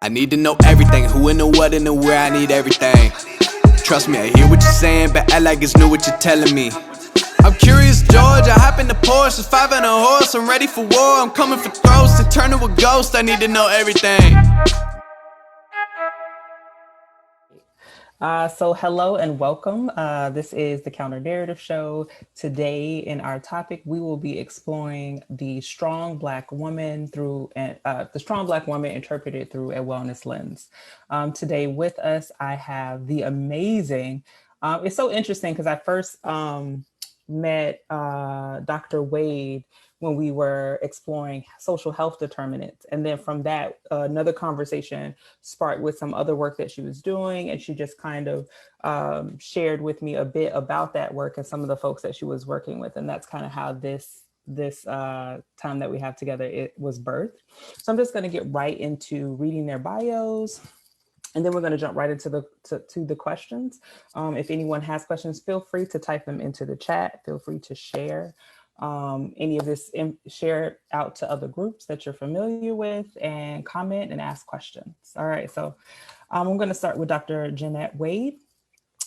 I need to know everything, who and the what and the where, I need everything. Trust me, I hear what you're saying, but act like it's new what you're telling me. I'm curious, George, I hop in the Porsche, it's 5 and a horse, I'm ready for war, I'm coming for throats, to turn to a ghost, I need to know everything. So hello and welcome. This is the Counter Narrative Show. Today in our topic, we will be exploring the strong Black woman interpreted through a wellness lens. Today with us, I have the amazing, it's so interesting because I first met Dr. Wade when we were exploring social health determinants. And then from that, another conversation sparked with some other work that she was doing. And she just kind of shared with me a bit about that work and some of the folks that she was working with. And that's kind of how this time that we have together, it was birthed. So I'm just gonna get right into reading their bios. And then we're going to jump right into the questions. If anyone has questions, feel free to type them into the chat. Feel free to share any of this, share it out to other groups that you're familiar with, and comment and ask questions. All right, so I'm going to start with Dr. Jeannette Wade.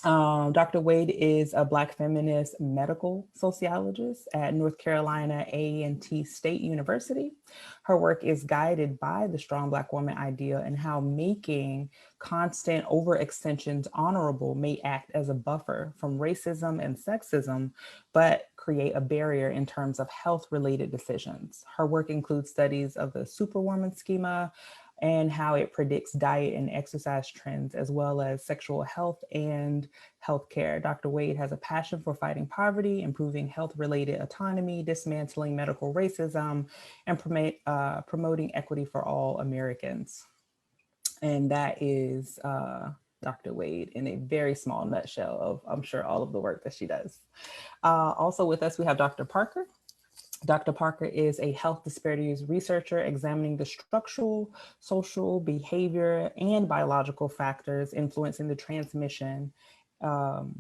Dr. Wade is a Black feminist medical sociologist at North Carolina A&T State University. Her work is guided by the strong Black woman idea and how making constant overextensions honorable may act as a buffer from racism and sexism, but create a barrier in terms of health-related decisions. Her work includes studies of the Superwoman Schema, and how it predicts diet and exercise trends, as well as sexual health and healthcare. Dr. Wade has a passion for fighting poverty, improving health-related autonomy, dismantling medical racism, and promoting equity for all Americans. And that is Dr. Wade in a very small nutshell of, I'm sure, all of the work that she does. Also with us, we have Dr. Parker. Dr. Parker is a health disparities researcher examining the structural, social, behavior, and biological factors influencing the transmission of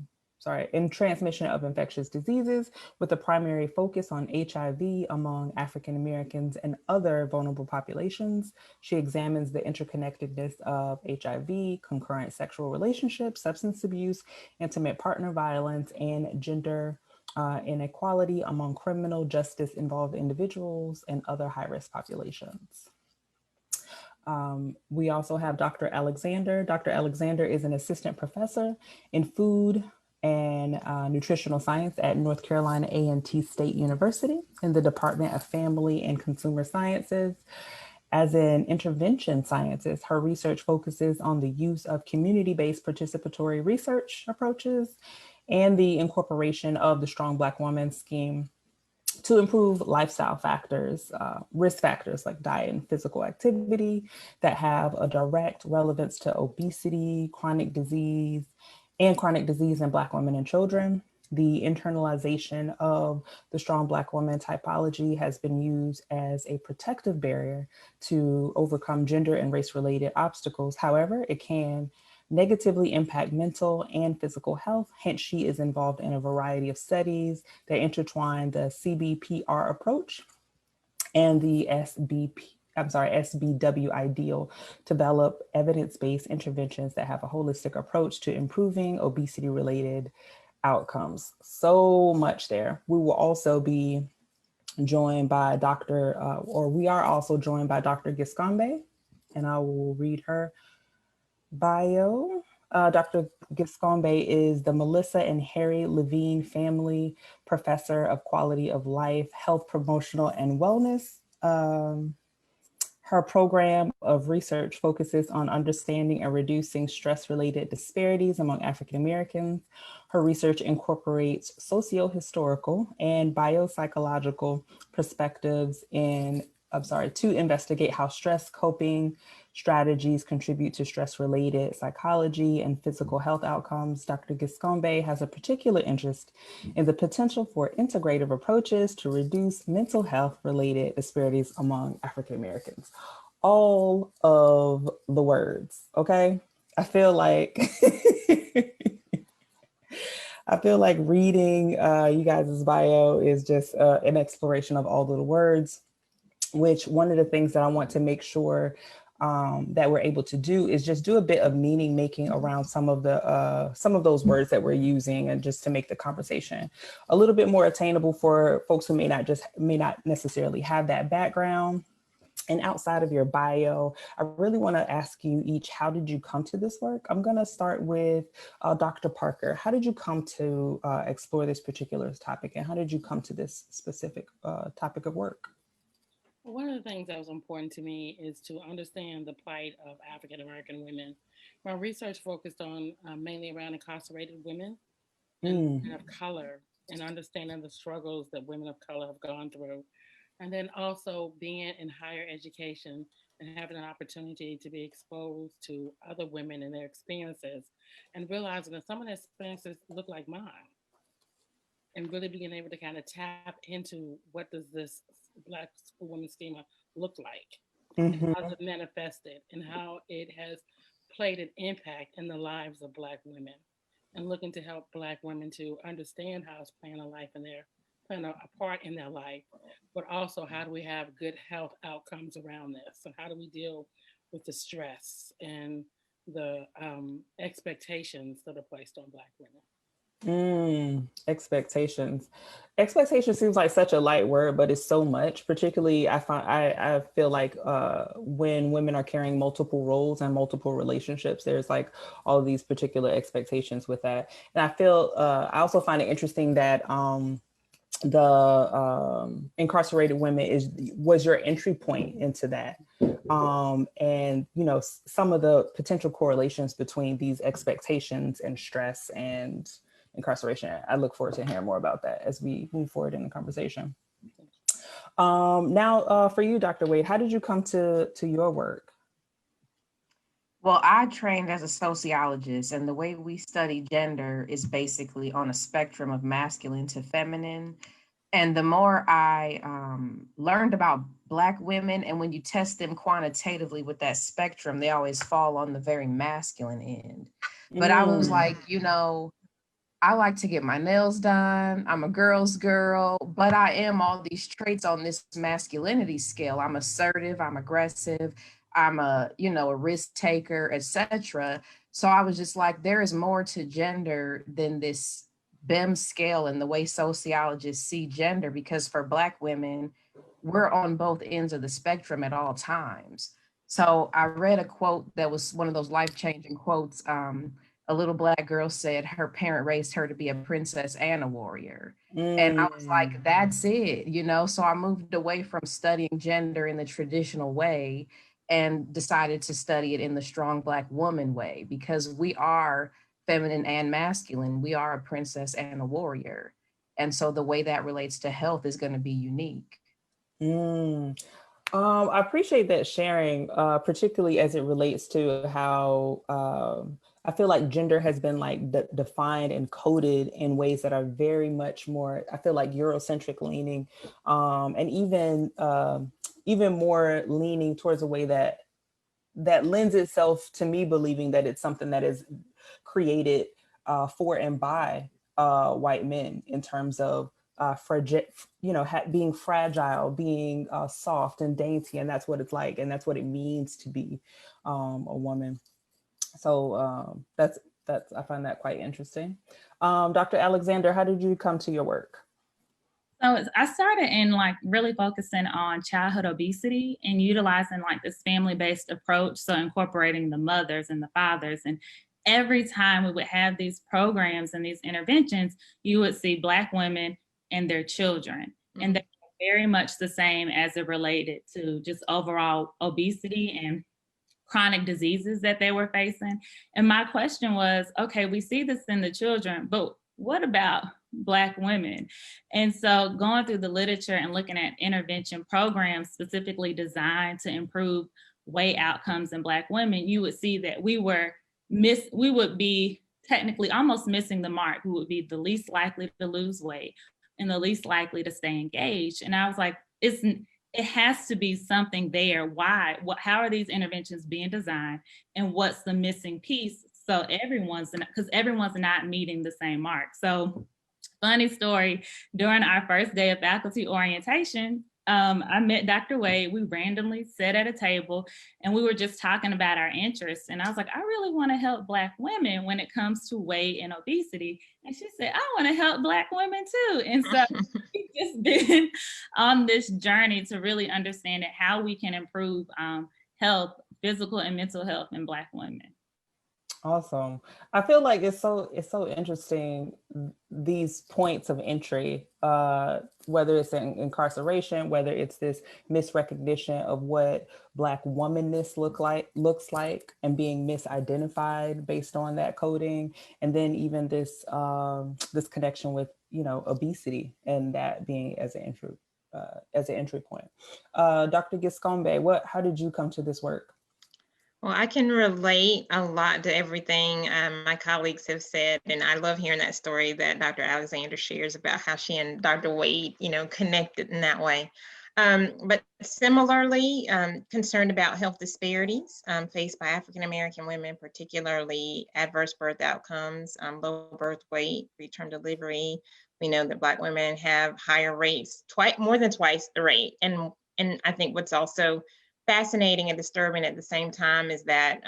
infectious diseases, with a primary focus on HIV among African Americans and other vulnerable populations. She examines the interconnectedness of HIV, concurrent sexual relationships, substance abuse, intimate partner violence, and gender inequality among criminal justice involved individuals and other high-risk populations. We also have Dr. Alexander. Dr. Alexander is an assistant professor in food and nutritional science at North Carolina A&T State University in the Department of Family and Consumer Sciences. As an intervention scientist, her research focuses on the use of community-based participatory research approaches and the incorporation of the Strong Black Woman scheme to improve lifestyle factors, risk factors like diet and physical activity that have a direct relevance to obesity, chronic disease in Black women and children. The internalization of the strong Black woman typology has been used as a protective barrier to overcome gender and race-related obstacles. However, it can negatively impact mental and physical health. Hence, she is involved in a variety of studies that intertwine the CBPR approach and the SBW ideal to develop evidence-based interventions that have a holistic approach to improving obesity-related outcomes. So much there. We will also be joined by we are also joined by Dr. Giscombé, and I will read her bio. Dr. Giscombé is the Melissa and Harry Levine Family Professor of Quality of Life, Health Promotional and Wellness. Her program of research focuses on understanding and reducing stress-related disparities among African Americans. Her research incorporates socio-historical and biopsychological perspectives to investigate how stress coping strategies contribute to stress-related psychology and physical health outcomes. Dr. Giscombé has a particular interest in the potential for integrative approaches to reduce mental health-related disparities among African Americans. All of the words, okay? I feel like reading you guys' bio is just an exploration of all of the words, which one of the things that I want to make sure that we're able to do is just do a bit of meaning making around some of those words that we're using, and just to make the conversation a little bit more attainable for folks who may not necessarily have that background. And outside of your bio, I really want to ask you each, how did you come to this work? I'm going to start with Dr. Parker. How did you come to explore this particular topic, and how did you come to this specific topic of work? One of the things that was important to me is to understand the plight of African American women. My research focused on mainly around incarcerated women and women of color, and understanding the struggles that women of color have gone through. And then also being in higher education and having an opportunity to be exposed to other women and their experiences, and realizing that some of their experiences look like mine, and really being able to kind of tap into what does this Black Superwoman Schema look like, and Mm-hmm. how is it manifested, and how it has played an impact in the lives of Black women, and looking to help Black women to understand how it's playing playing a part in their life, but also how do we have good health outcomes around this, and how do we deal with the stress and the expectations that are placed on Black women. Expectations. Expectation seems like such a light word, but it's so much. Particularly, I feel like when women are carrying multiple roles and multiple relationships, there's like all these particular expectations with that. And I feel I also find it interesting that the incarcerated women was your entry point into that, and some of the potential correlations between these expectations and stress and incarceration. I look forward to hearing more about that as we move forward in the conversation. Now, for you, Dr. Wade, how did you come to your work? Well, I trained as a sociologist, and the way we study gender is basically on a spectrum of masculine to feminine. And the more I learned about Black women, and when you test them quantitatively with that spectrum, they always fall on the very masculine end. But I was like, I like to get my nails done. I'm a girl's girl, but I am all these traits on this masculinity scale. I'm assertive, I'm aggressive, I'm a risk taker, etc. So I was just like, there is more to gender than this BEM scale and the way sociologists see gender, because for Black women, we're on both ends of the spectrum at all times. So I read a quote that was one of those life-changing quotes. A little Black girl said her parent raised her to be a princess and a warrior. And I was like, that's it, So I moved away from studying gender in the traditional way and decided to study it in the Strong Black Woman way, because we are feminine and masculine. We are a princess and a warrior. And so the way that relates to health is going to be unique. I appreciate that sharing, particularly as it relates to how I feel like gender has been like defined and coded in ways that are very much more, I feel like, Eurocentric leaning, and even more leaning towards a way that lends itself to me believing that it's something that is created for and by white men, in terms of being fragile, being soft and dainty, and that's what it's like, and that's what it means to be a woman. So that's I find that quite interesting. Dr. Alexander, how did you come to your work? So I started in really focusing on childhood obesity and utilizing this family-based approach. So incorporating the mothers and the fathers. And every time we would have these programs and these interventions, you would see Black women and their children. Mm-hmm. And they're very much the same as it related to just overall obesity and chronic diseases that they were facing. And my question was, okay, we see this in the children, but what about Black women? And so going through the literature and looking at intervention programs specifically designed to improve weight outcomes in Black women, you would see that we would be technically almost missing the mark. We would be the least likely to lose weight and the least likely to stay engaged. And I was like, it has to be something there. Why? How are these interventions being designed? And what's the missing piece? So because everyone's not meeting the same mark. So funny story, during our first day of faculty orientation, I met Dr. Wade. We randomly sat at a table and we were just talking about our interests. And I was like, I really want to help Black women when it comes to weight and obesity. And she said, I want to help Black women too. And so we've just been on this journey to really understand how we can improve health, physical and mental health in Black women. Awesome. I feel like it's so interesting, these points of entry, whether it's in incarceration, whether it's this misrecognition of what Black womanness looks like and being misidentified based on that coding, and then even this this connection with, you know, obesity and that being as an entry point. Dr. Giscombé, how did you come to this work? Well, I can relate a lot to everything my colleagues have said, and I love hearing that story that Dr. Alexander shares about how she and Dr. Wade, you know, connected in that way. But similarly, concerned about health disparities faced by African American women, particularly adverse birth outcomes, low birth weight, preterm delivery. We know that Black women have higher rates, more than twice the rate, and I think what's also fascinating and disturbing at the same time is that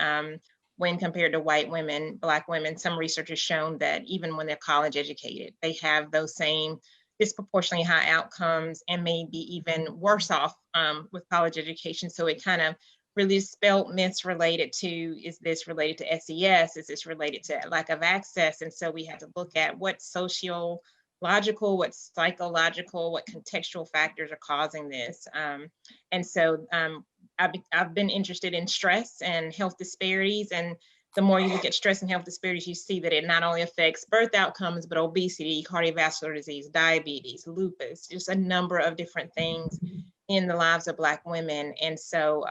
when compared to white women, Black women, some research has shown that even when they're college educated, they have those same disproportionately high outcomes and may be even worse off with college education. So it kind of really dispelled myths related to, is this related to SES? Is this related to lack of access? And so we had to look at what sociological, what psychological, what contextual factors are causing this. And so I've been interested in stress and health disparities, and the more you look at stress and health disparities, you see that it not only affects birth outcomes, but obesity, cardiovascular disease, diabetes, lupus, just a number of different things in the lives of Black women. And so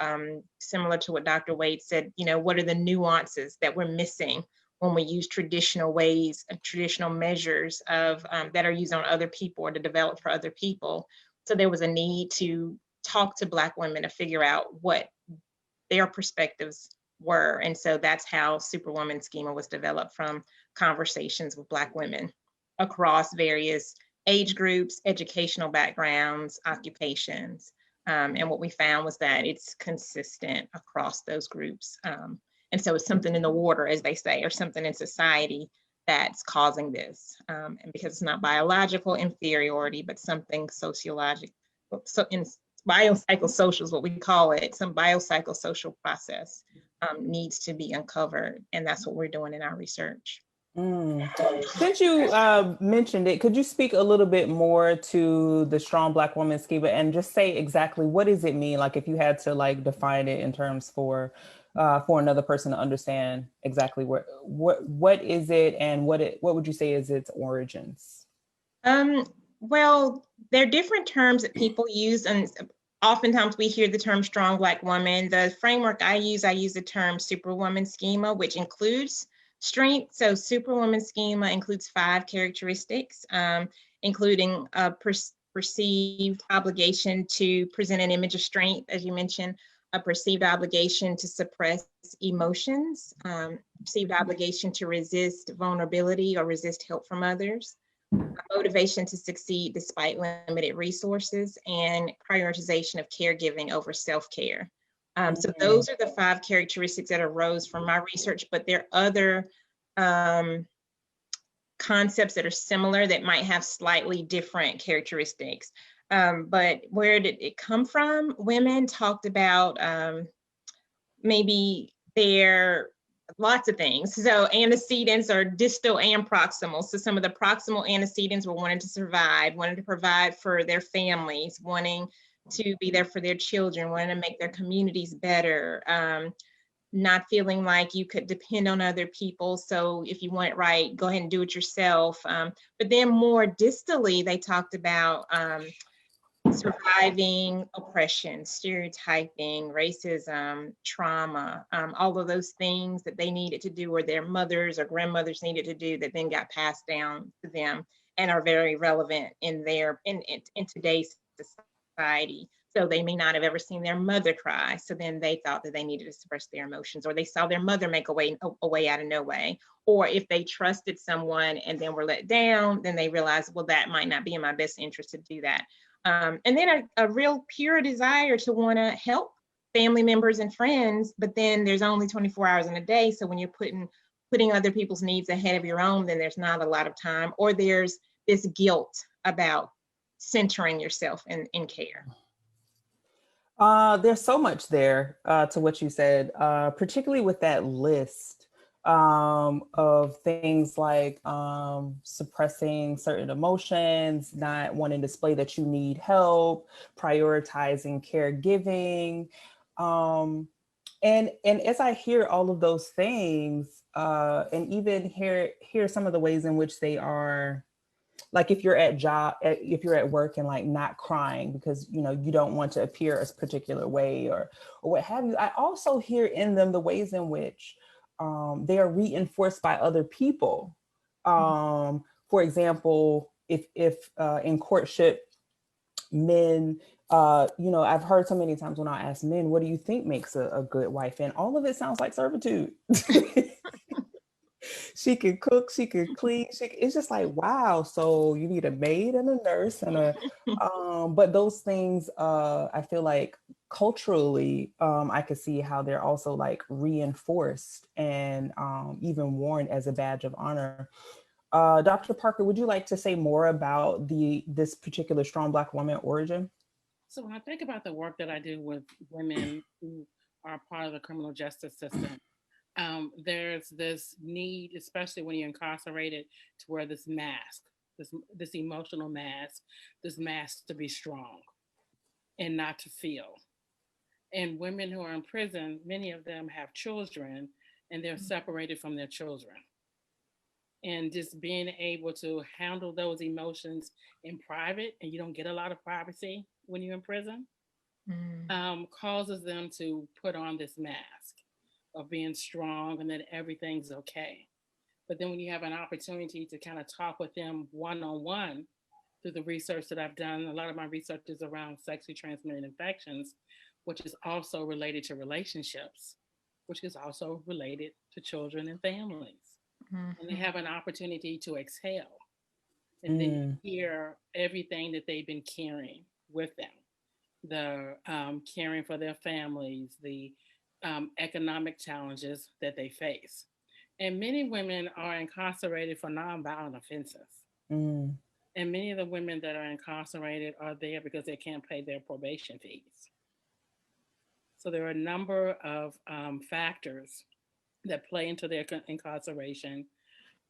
similar to what Dr. Wade said, you know, what are the nuances that we're missing when we use traditional ways, traditional measures of that are used on other people or to develop for other people. So there was a need to talk to Black women to figure out what their perspectives were. And so that's how Superwoman Schema was developed, from conversations with Black women across various age groups, educational backgrounds, occupations. And what we found was that it's consistent across those groups. And so it's something in the water, as they say, or something in society that's causing this. And because it's not biological inferiority, but something sociological. So in biopsychosocial is what we call it, some biopsychosocial process needs to be uncovered. And that's what we're doing in our research. Since you mentioned it, could you speak a little bit more to the Strong Black Woman Schema and just say exactly what does it mean? Like if you had to like define it in terms for another person to understand exactly what is it and what would you say is its origins? Well, there are different terms that people use, and oftentimes we hear the term strong Black woman. The framework I use the term Superwoman Schema, which includes strength. So Superwoman Schema includes 5 characteristics, including a perceived obligation to present an image of strength, as you mentioned, a perceived obligation to suppress emotions, perceived obligation to resist vulnerability or resist help from others, a motivation to succeed despite limited resources, and prioritization of caregiving over self-care. So those are the 5 characteristics that arose from my research, but there are other concepts that are similar that might have slightly different characteristics. But where did it come from? Women talked about maybe lots of things. So antecedents are distal and proximal. So some of the proximal antecedents were wanting to survive, wanting to provide for their families, wanting to be there for their children, wanting to make their communities better, not feeling like you could depend on other people. So if you want it right, go ahead and do it yourself. But then more distally, they talked about surviving oppression, stereotyping, racism, trauma, all of those things that they needed to do, or their mothers or grandmothers needed to do, that then got passed down to them and are very relevant in today's society. So they may not have ever seen their mother cry. So then they thought that they needed to suppress their emotions, or they saw their mother make a way out of no way. Or if they trusted someone and then were let down, then they realized, well, that might not be in my best interest to do that. And then a real pure desire to want to help family members and friends, but then there's only 24 hours in a day. So when you're putting other people's needs ahead of your own, then there's not a lot of time, or there's this guilt about centering yourself in care. There's so much there to what you said, particularly with that list of things like suppressing certain emotions, not wanting to display that you need help, prioritizing caregiving. And as I hear all of those things, and even hear some of the ways in which they are, like if you're if you're at work and like not crying because you don't want to appear a particular way or what have you, I also hear in them the ways in which they are reinforced by other people. For example, if in courtship, men, I've heard so many times when I ask men, what do you think makes a good wife? And all of it sounds like servitude. She can cook, she can clean, it's just like, wow. So you need a maid and a nurse and but those things, I feel like culturally, I could see how they're also like reinforced and even worn as a badge of honor. Dr. Parker, would you like to say more about this particular Strong Black Woman origin? So when I think about the work that I do with women who are part of the criminal justice system, there's this need, especially when you're incarcerated, to wear this mask, this emotional mask, this mask to be strong and not to feel. And women who are in prison, many of them have children and they're separated from their children. And just being able to handle those emotions in private, and you don't get a lot of privacy when you're in prison, causes them to put on this mask of being strong and that everything's okay. But then when you have an opportunity to kind of talk with them one-on-one through the research that I've done, a lot of my research is around sexually transmitted infections, which is also related to relationships, which is also related to children and families. And they have an opportunity to exhale and then hear everything that they've been carrying with them, the caring for their families, the economic challenges that they face. And many women are incarcerated for nonviolent offenses. And many of the women that are incarcerated are there because they can't pay their probation fees. So there are a number of factors that play into their incarceration,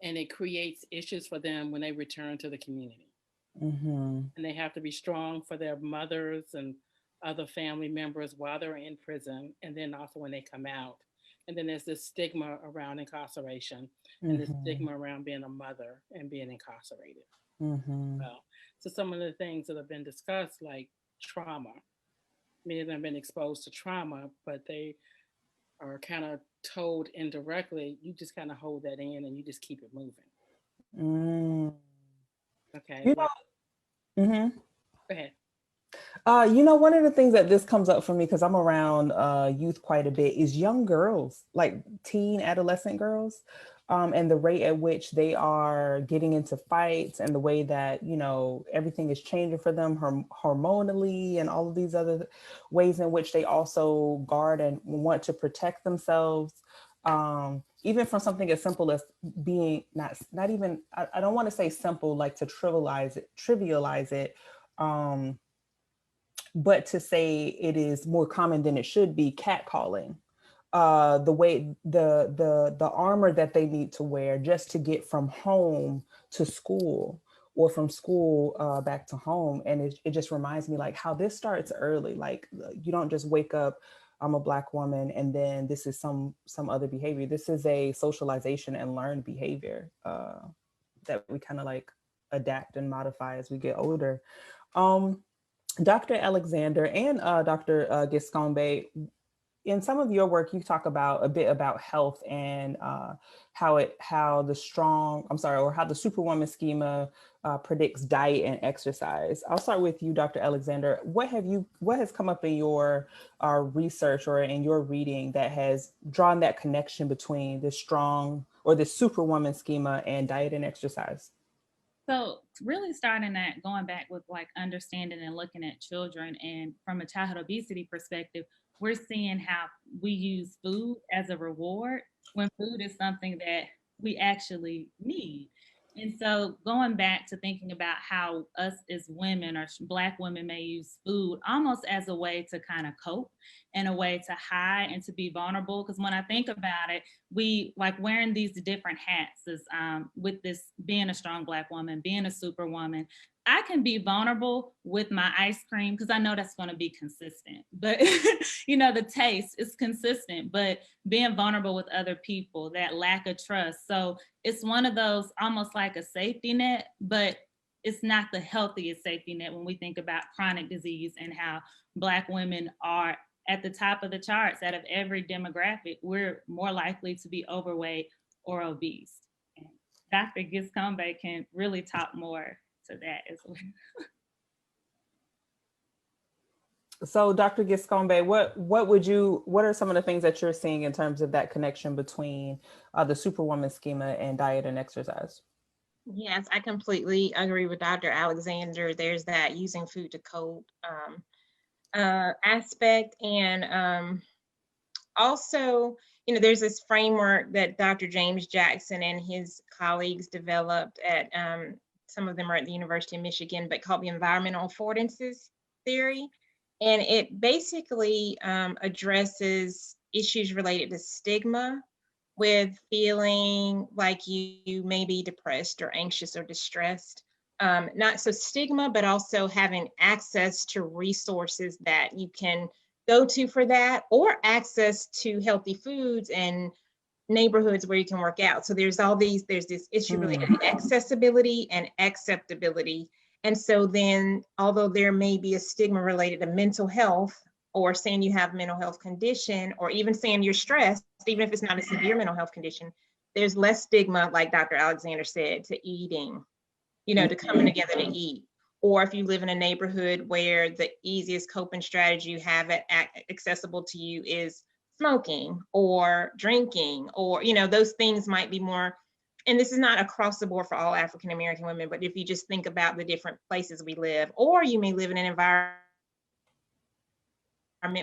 and it creates issues for them when they return to the community. And they have to be strong for their mothers and other family members while they're in prison, and then also when they come out. And then there's this stigma around incarceration and this stigma around being a mother and being incarcerated. Well, so some of the things that have been discussed, like trauma, many of them have been exposed to trauma, but they are kind of told indirectly, you just kind of hold that in and you just keep it moving. Okay. Go ahead. One of the things that this comes up for me, because I'm around youth quite a bit, is young girls, like teen, adolescent girls, and the rate at which they are getting into fights and the way that, everything is changing for them hormonally and all of these other ways in which they also guard and want to protect themselves. Even from something as simple as being not even, I don't want to say simple, like to trivialize it. But to say it is more common than it should be, catcalling, the way the armor that they need to wear just to get from home to school or from school back to home. And it just reminds me like how this starts early. Like you don't just wake up, I'm a Black woman, and then this is some other behavior. This is a socialization and learned behavior that we kind of like adapt and modify as we get older. Dr. Alexander and Dr. Giscombé, in some of your work, you talk about a bit about health and how the Superwoman Schema predicts diet and exercise. I'll start with you, Dr. Alexander. What has come up in your research or in your reading that has drawn that connection between the Superwoman Schema and diet and exercise? So really starting at going back with like understanding and looking at children, and from a childhood obesity perspective, we're seeing how we use food as a reward when food is something that we actually need. And so going back to thinking about how us as women or Black women may use food almost as a way to kind of cope and a way to hide and to be vulnerable. Because when I think about it, we like wearing these different hats is with this being a strong Black woman, being a superwoman. I can be vulnerable with my ice cream because I know that's going to be consistent. But, you know, the taste is consistent, but being vulnerable with other people, that lack of trust. So it's one of those almost like a safety net, but it's not the healthiest safety net when we think about chronic disease and how Black women are at the top of the charts. Out of every demographic, we're more likely to be overweight or obese. And Dr. Giscombé can really talk more to that as well. So Dr. Giscombé, what are some of the things that you're seeing in terms of that connection between the Superwoman schema and diet and exercise? Yes, I completely agree with Dr. Alexander. There's that using food to cope aspect. And also, you know, there's this framework that Dr. James Jackson and his colleagues developed at, some of them are at the University of Michigan, but called the environmental affordances theory. And it basically addresses issues related to stigma with feeling like you may be depressed or anxious or distressed. Not so stigma, but also having access to resources that you can go to for that, or access to healthy foods and neighborhoods where you can work out. So there's this issue related to accessibility and acceptability. And so then, although there may be a stigma related to mental health, or saying you have a mental health condition, or even saying you're stressed, even if it's not a severe mental health condition, there's less stigma, like Dr. Alexander said, to eating, you know, to coming together to eat. Or if you live in a neighborhood where the easiest coping strategy you have accessible to you is smoking or drinking, or, you know, those things might be more, and this is not across the board for all African American women, but if you just think about the different places we live, or you may live in an environment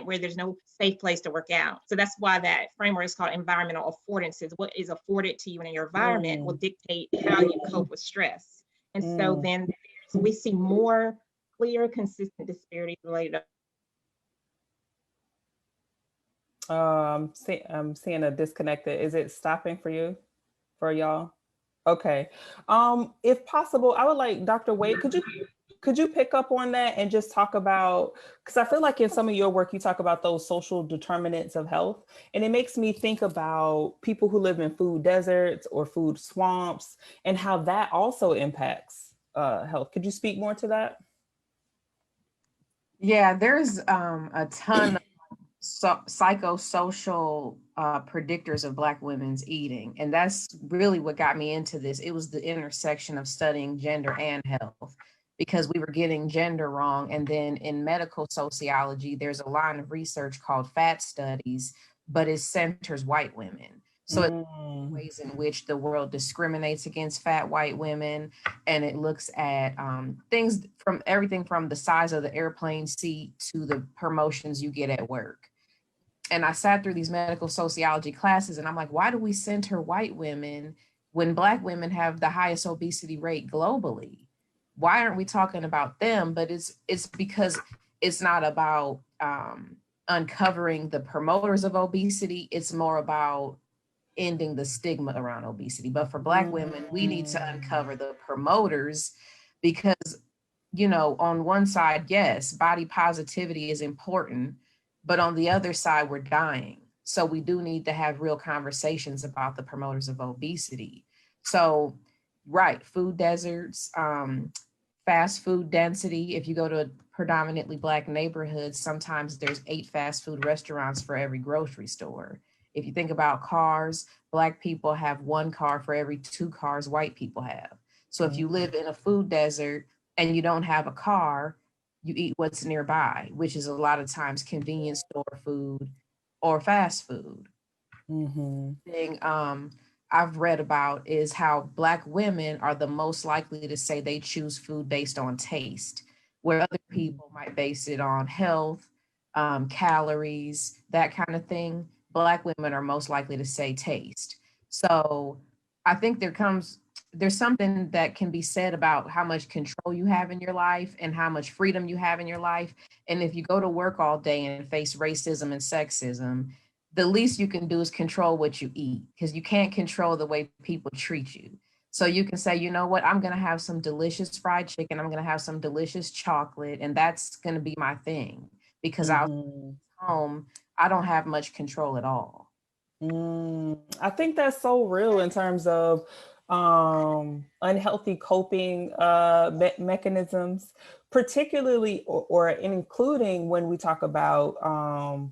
where there's no safe place to work out. So that's why that framework is called environmental affordances. What is afforded to you in your environment will dictate how you cope with stress. And so then we see more clear, consistent disparities related to. I'm seeing a disconnected. Is it stopping for you, for y'all? Okay. If possible, I would like Dr. Wade, could you pick up on that and just talk about, because I feel like in some of your work, you talk about those social determinants of health. And it makes me think about people who live in food deserts or food swamps and how that also impacts health. Could you speak more to that? Yeah, there's a ton of psychosocial predictors of Black women's eating. And that's really what got me into this. It was the intersection of studying gender and health, because we were getting gender wrong. And then in medical sociology, there's a line of research called fat studies, but it centers white women. So it's ways in which the world discriminates against fat white women. And it looks at things from everything from the size of the airplane seat to the promotions you get at work. And I sat through these medical sociology classes and I'm like, why do we center white women when Black women have the highest obesity rate globally? Why aren't we talking about them? But it's because it's not about uncovering the promoters of obesity. It's more about ending the stigma around obesity. But for Black women, we need to uncover the promoters, because, you know, on one side, yes, body positivity is important, but on the other side, we're dying. So we do need to have real conversations about the promoters of obesity. So, right, food deserts, fast food density. If you go to a predominantly Black neighborhood, sometimes there's 8 fast food restaurants for every grocery store. If you think about cars, Black people have 1 car for every 2 cars white people have. So if you live in a food desert and you don't have a car, you eat what's nearby, which is a lot of times convenience store food or fast food. I've read about is how Black women are the most likely to say they choose food based on taste, where other people might base it on health, calories, that kind of thing. Black women are most likely to say taste. So I think there's something that can be said about how much control you have in your life and how much freedom you have in your life. And if you go to work all day and face racism and sexism, the least you can do is control what you eat, because you can't control the way people treat you. So you can say, you know what, I'm going to have some delicious fried chicken. I'm going to have some delicious chocolate, and that's going to be my thing, because I was home, I don't have much control at all. I think that's so real in terms of unhealthy coping mechanisms, particularly or including when we talk about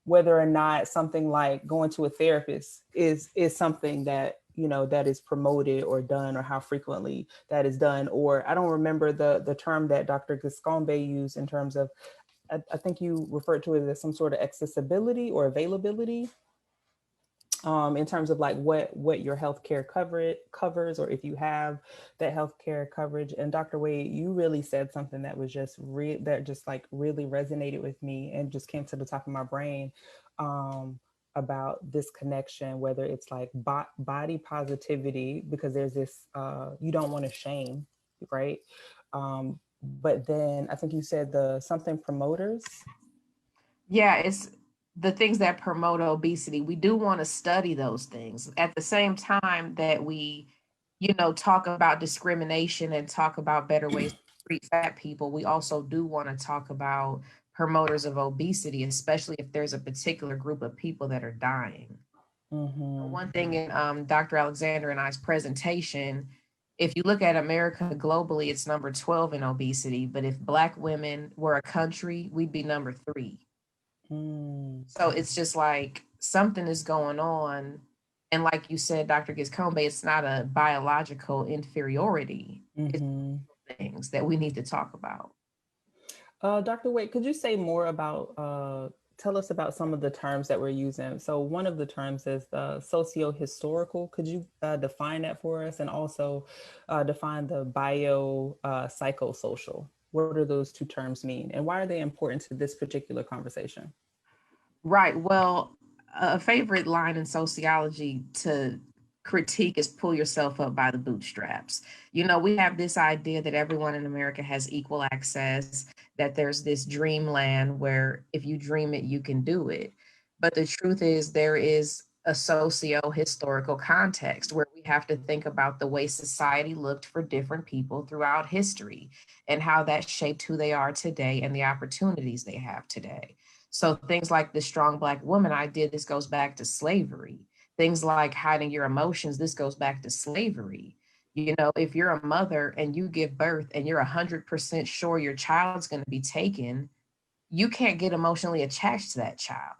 whether or not something like going to a therapist is something that, you know, that is promoted or done, or how frequently that is done. Or I don't remember the term that Dr. Giscombé used in terms of, I think you referred to it as some sort of accessibility or availability. In terms of like what your healthcare covers, or if you have that healthcare coverage. And Dr. Wade, you really said something that was just that just like really resonated with me and just came to the top of my brain, about this connection, whether it's like body positivity, because there's this, you don't want to shame, right? But then I think you said the something promoters. Yeah, it's the things that promote obesity. We do want to study those things at the same time that we, you know, talk about discrimination and talk about better ways to treat fat people. We also do want to talk about promoters of obesity, especially if there's a particular group of people that are dying. One thing in Dr. Alexander and I's presentation, if you look at America globally, it's number 12 in obesity. But if Black women were a country, we'd be number 3. So it's just like something is going on. And like you said, Dr. Giscombé, it's not a biological inferiority. It's things that we need to talk about. Dr. Wade, could you say more about, tell us about some of the terms that we're using? So one of the terms is socio-historical. Could you define that for us? And also define the psychosocial. What do those two terms mean? And why are they important to this particular conversation? Right. Well, a favorite line in sociology to critique is pull yourself up by the bootstraps. You know, we have this idea that everyone in America has equal access, that there's this dreamland where if you dream it, you can do it. But the truth is, there is a socio-historical context where we have to think about the way society looked for different people throughout history and how that shaped who they are today and the opportunities they have today. So things like the strong Black woman idea, this goes back to slavery. Things like hiding your emotions, this goes back to slavery. You know, if you're a mother and you give birth and you're 100% sure your child's going to be taken, you can't get emotionally attached to that child.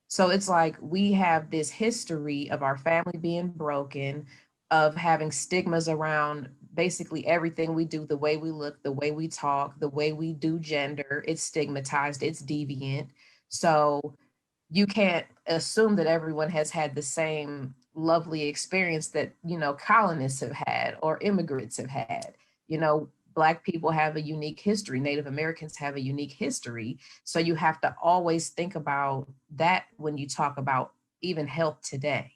So it's like we have this history of our family being broken, of having stigmas around basically everything we do, the way we look, the way we talk, the way we do gender. It's stigmatized, it's deviant. So you can't assume that everyone has had the same lovely experience that, you know, colonists have had or immigrants have had. You know, Black people have a unique history, Native Americans have a unique history. So you have to always think about that when you talk about even health today.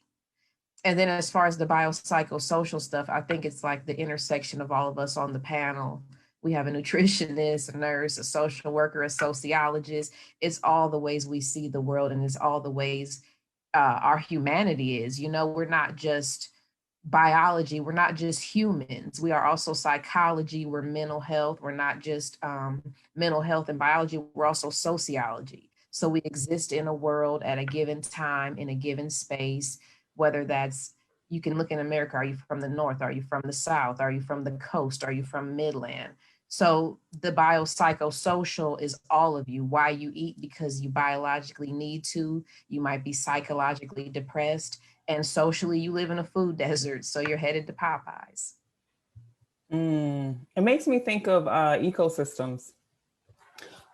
And then as far as the biopsychosocial stuff, I think it's like the intersection of all of us on the panel. We have a nutritionist, a nurse, a social worker, a sociologist. It's all the ways we see the world, and it's all the ways our humanity is. You know, we're not just biology, we're not just humans. We are also psychology, we're mental health. We're not just mental health and biology, we're also sociology. So we exist in a world at a given time, in a given space, whether that's, you can look in America, are you from the North? Are you from the South? Are you from the coast? Are you from Midland? So the biopsychosocial is all of you. Why you eat because you biologically need to. You might be psychologically depressed. And socially, you live in a food desert, so you're headed to Popeyes. It makes me think of ecosystems.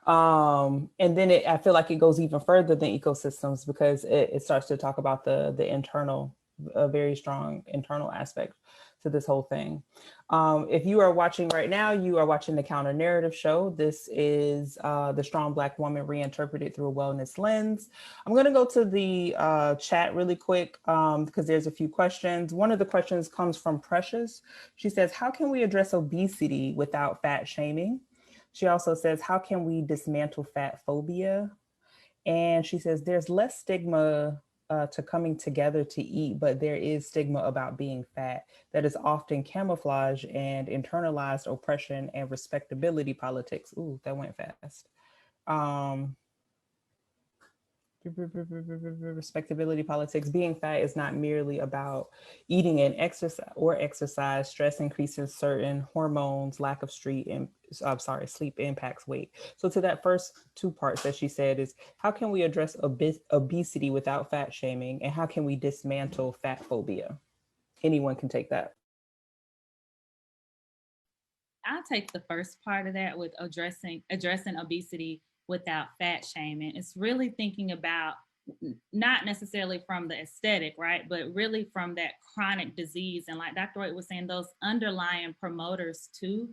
And then I feel like it goes even further than ecosystems, because it starts to talk about the internal a very strong internal aspect to this whole thing. If you are watching right now, you are watching the Counter Narrative Show. This is the Strong Black Woman Reinterpreted through a Wellness Lens. I'm going to go to the chat really quick because there's a few questions. One of the questions comes from Precious. She says, how can we address obesity without fat shaming? She also says, how can we dismantle fat phobia? And she says, there's less stigma to coming together to eat, but there is stigma about being fat that is often camouflage and internalized oppression and respectability politics. Ooh, that went fast. Respectability politics. Being fat is not merely about eating and exercise. Stress increases certain hormones. Lack of sleep impacts weight. So to that first two parts that she said is, how can we address obesity without fat shaming, and how can we dismantle fat phobia? Anyone can take that. I'll take the first part of that with addressing obesity without fat shaming. It's really thinking about not necessarily from the aesthetic, right? But really from that chronic disease. And like Dr. Wade was saying, those underlying promoters to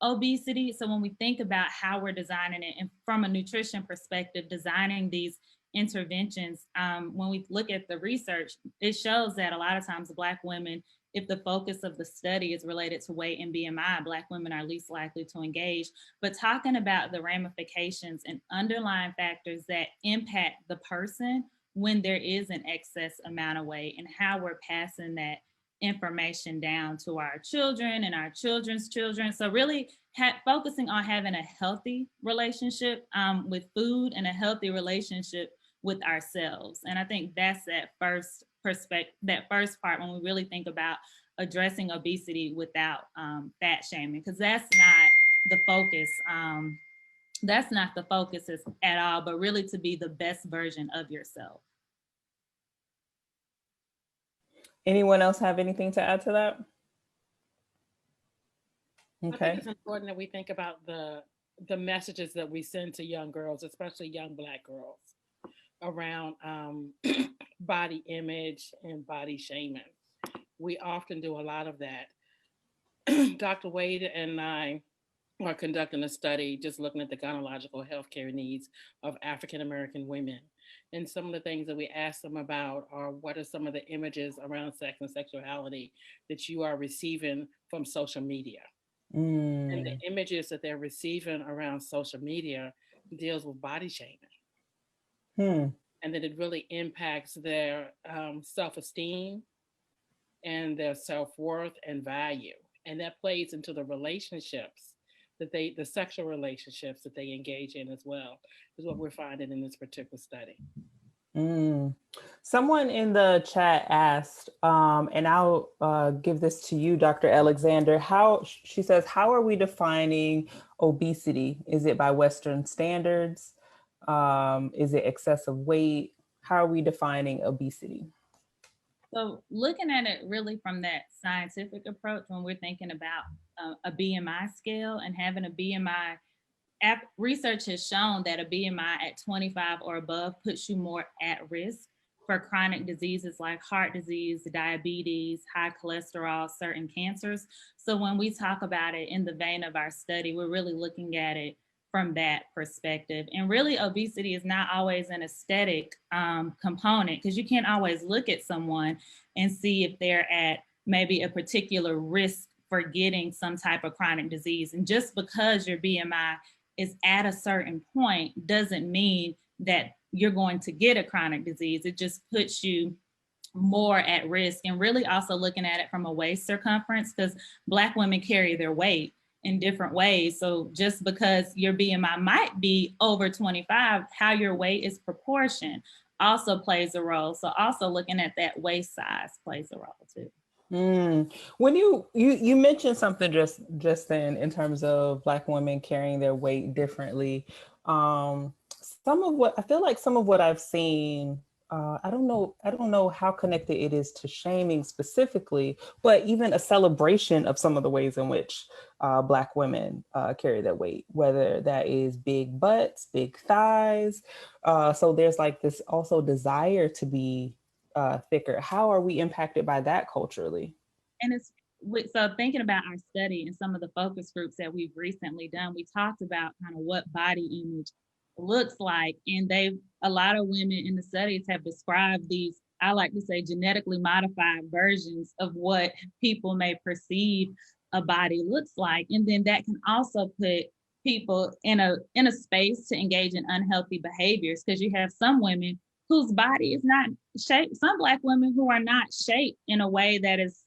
obesity. So when we think about how we're designing it, and from a nutrition perspective, designing these interventions, when we look at the research, it shows that a lot of times Black women, if the focus of the study is related to weight and BMI, Black women are least likely to engage. But talking about the ramifications and underlying factors that impact the person when there is an excess amount of weight, and how we're passing that information down to our children and our children's children. So really focusing on having a healthy relationship with food and a healthy relationship with ourselves. And I think that's that first part when we really think about addressing obesity without fat shaming, because that's not the focus. That's not the focus at all, but really to be the best version of yourself. Anyone else have anything to add to that? Okay. I think it's important that we think about the messages that we send to young girls, especially young Black girls, around body image and body shaming. We often do a lot of that. Dr. Wade and I are conducting a study just looking at the gynecological healthcare needs of African American women. And some of the things that we ask them about are, what are some of the images around sex and sexuality that you are receiving from social media? And the images that they're receiving around social media deals with body shaming. And that it really impacts their self-esteem and their self-worth and value. And that plays into the relationships the sexual relationships that they engage in as well, is what we're finding in this particular study. Someone in the chat asked, and I'll give this to you, Dr. Alexander, she says, how are we defining obesity? Is it by Western standards? Is it excessive weight? How are we defining obesity? So looking at it really from that scientific approach, when we're thinking about a BMI scale and having a BMI, research has shown that a BMI at 25 or above puts you more at risk for chronic diseases like heart disease, diabetes, high cholesterol, certain cancers. So when we talk about it in the vein of our study, we're really looking at it from that perspective. And really, obesity is not always an aesthetic component, because you can't always look at someone and see if they're at maybe a particular risk for getting some type of chronic disease. And just because your BMI is at a certain point doesn't mean that you're going to get a chronic disease. It just puts you more at risk. And really also looking at it from a waist circumference, because Black women carry their weight in different ways. So just because your BMI might be over 25, how your weight is proportioned also plays a role. So also looking at that waist size plays a role too. When you mentioned something just then in terms of Black women carrying their weight differently. Some of what I've seen, I don't know how connected it is to shaming specifically, but even a celebration of some of the ways in which Black women carry their weight, whether that is big butts, big thighs. So there's like this also desire to be thicker. How are we impacted by that culturally? And so thinking about our study and some of the focus groups that we've recently done, we talked about kind of what body image looks like. And a lot of women in the studies have described these, I like to say, genetically modified versions of what people may perceive a body looks like. And then that can also put people in a space to engage in unhealthy behaviors, because you have some women whose body is not shaped, some Black women who are not shaped in a way that is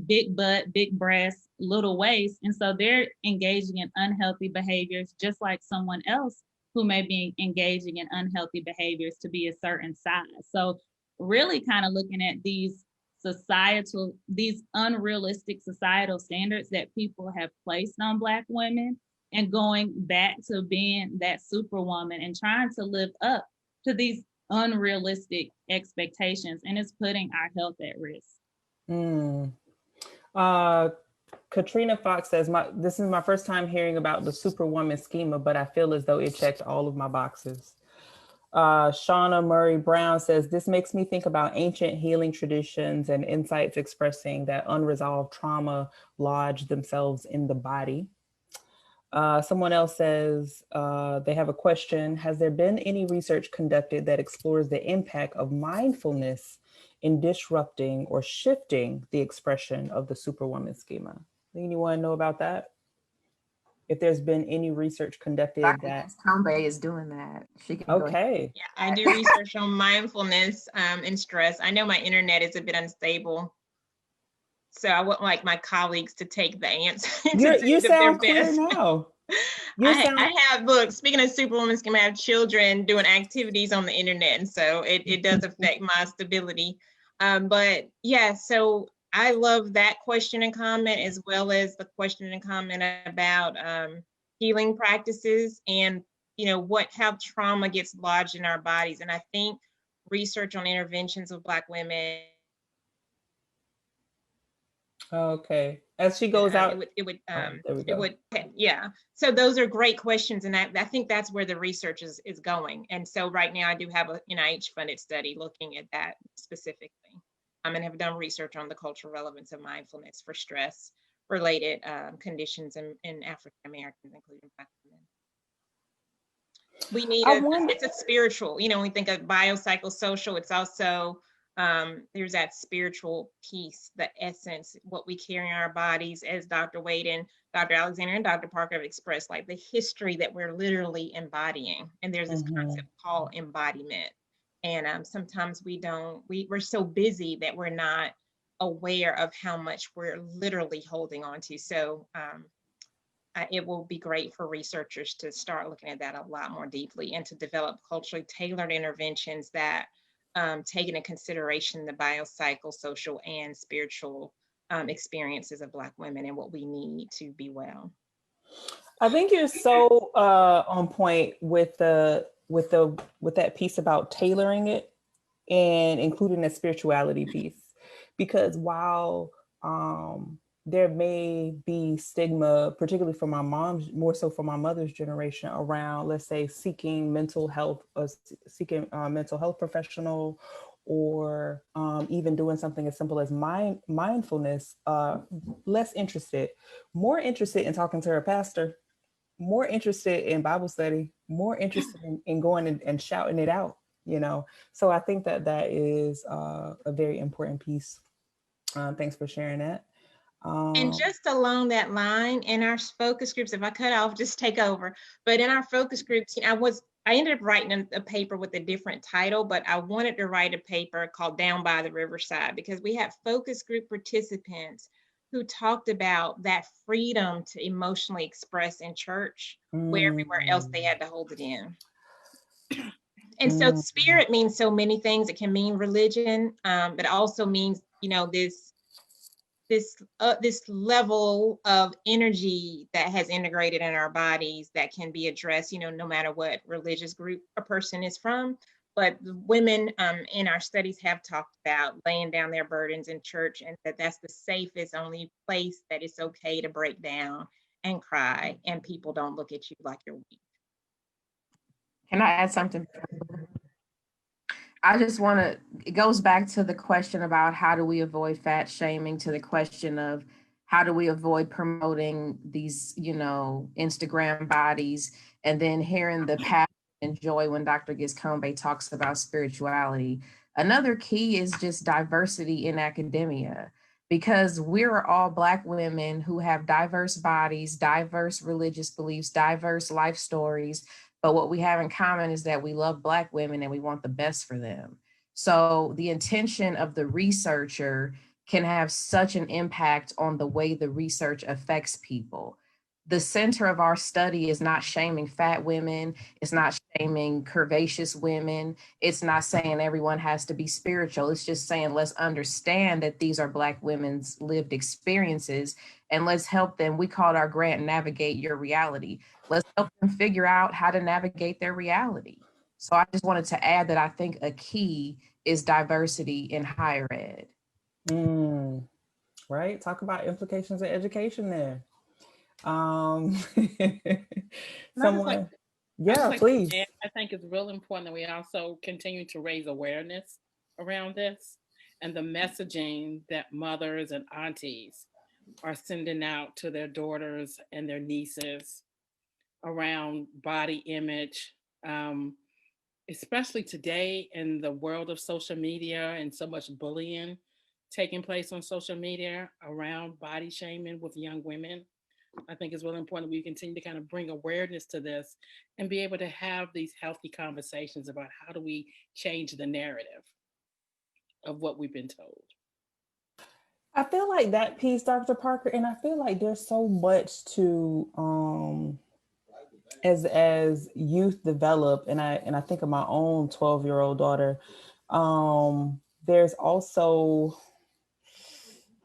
big butt, big breasts, little waist. And so they're engaging in unhealthy behaviors, just like someone else who may be engaging in unhealthy behaviors to be a certain size. So really kind of looking at these unrealistic societal standards that people have placed on Black women, and going back to being that superwoman and trying to live up to these unrealistic expectations. And it's putting our health at risk. Katrina Fox says, this is my first time hearing about the Superwoman Schema, but I feel as though it checked all of my boxes. Shauna Murray Brown says, this makes me think about ancient healing traditions and insights expressing that unresolved trauma lodged themselves in the body. Someone else says they have a question. Has there been any research conducted that explores the impact of mindfulness in disrupting or shifting the expression of the Superwoman Schema? Anyone know about that? If there's been any research conducted that Giscombé is doing that. She can okay. Yeah, I do research on mindfulness and stress. I know my internet is a bit unstable, so I would like my colleagues to take the answer. You sound clear now. I have, look, speaking of Superwoman Schema, I have children doing activities on the internet, and so it does affect my stability. But yeah, so I love that question and comment, as well as the question and comment about healing practices and, you know, how trauma gets lodged in our bodies. And I think research on interventions with Black women. Okay, as she goes out, yeah. So those are great questions, and I think that's where the research is going. And so right now I do have a NIH funded study looking at that specifically. And have done research on the cultural relevance of mindfulness for stress related conditions in African Americans, including Black women. We need it's a spiritual, you know, when we think of biopsychosocial, it's also there's that spiritual piece, the essence, what we carry in our bodies, as Dr. Wade and Dr. Alexander and Dr. Parker have expressed, like the history that we're literally embodying. And there's this concept called embodiment. And sometimes we're so busy that we're not aware of how much we're literally holding on to. So it will be great for researchers to start looking at that a lot more deeply and to develop culturally tailored interventions that take into consideration the biopsychosocial and spiritual experiences of Black women and what we need to be well. I think you're so on point with that piece about tailoring it and including the spirituality piece, because while there may be stigma, particularly for my mom's, more so for my mother's generation, around, let's say, seeking mental health professional, or even doing something as simple as mindfulness, less interested, more interested in talking to her pastor, more interested in Bible study, more interested in going and shouting it out, you know? So I think that is a very important piece. Thanks for sharing that. And just along that line, in our focus groups, if I cut off, just take over. But in our focus groups, you know, I ended up writing a paper with a different title, but I wanted to write a paper called Down by the Riverside, because we had focus group participants who talked about that freedom to emotionally express in church, where everywhere else they had to hold it in. And so spirit means so many things. It can mean religion, but it also means, you know, this level of energy that has integrated in our bodies that can be addressed, you know, no matter what religious group a person is from. But women in our studies have talked about laying down their burdens in church, and that's the safest, only place that it's okay to break down and cry, and people don't look at you like you're weak. Can I add something? I just want to, it goes back to the question about how do we avoid fat shaming, to the question of how do we avoid promoting these, Instagram bodies, and then hearing the passion and joy when Dr. Giscombé talks about spirituality. Another key is just diversity in academia, because we're all Black women who have diverse bodies, diverse religious beliefs, diverse life stories, but what we have in common is that we love Black women and we want the best for them. So the intention of the researcher can have such an impact on the way the research affects people. The center of our study is not shaming fat women. It's not shaming curvaceous women. It's not saying everyone has to be spiritual. It's just saying, let's understand that these are Black women's lived experiences, and let's help them. We called our grant Navigate Your Reality. Let's help them figure out how to navigate their reality. So I just wanted to add that I think a key is diversity in higher ed. Right? Talk about implications of education there. Someone, yeah, please. I think it's real important that we also continue to raise awareness around this and the messaging that mothers and aunties are sending out to their daughters and their nieces around body image, especially today in the world of social media and so much bullying taking place on social media around body shaming with young women. I think it's really important that we continue to kind of bring awareness to this and be able to have these healthy conversations about how do we change the narrative of what we've been told. I feel like that piece, Dr. Parker, and I feel like there's so much to as youth develop, and I think of my own 12-year-old daughter. There's also,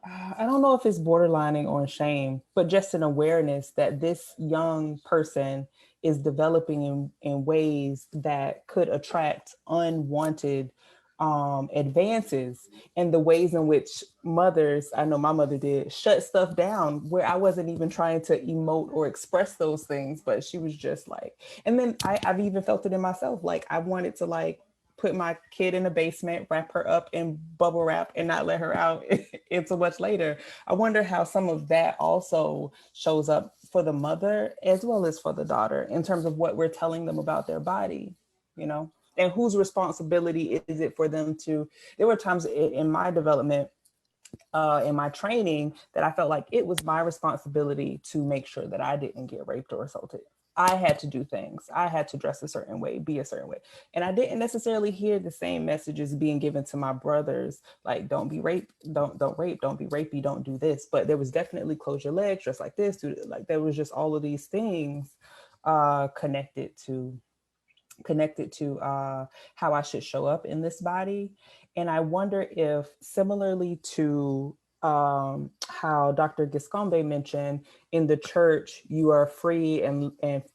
I don't know if it's borderlining on shame, but just an awareness that this young person is developing in ways that could attract unwanted advances, and the ways in which mothers, I know my mother did, shut stuff down where I wasn't even trying to emote or express those things, but she was just like, and then I've even felt it in myself. Like I wanted to like put my kid in the basement, wrap her up in bubble wrap and not let her out until much later. I wonder how some of that also shows up for the mother as well as for the daughter in terms of what we're telling them about their body, and whose responsibility is it for them to, there were times in my development, in my training, that I felt like it was my responsibility to make sure that I didn't get raped or assaulted. I had to do things. I had to dress a certain way, be a certain way. And I didn't necessarily hear the same messages being given to my brothers, like don't be raped, don't rape, don't be rapey, don't do this. But there was definitely close your legs, dress like this, like there was just all of these things connected to how I should show up in this body. And I wonder if, similarly to how Dr. Giscombé mentioned, in the church, you are free and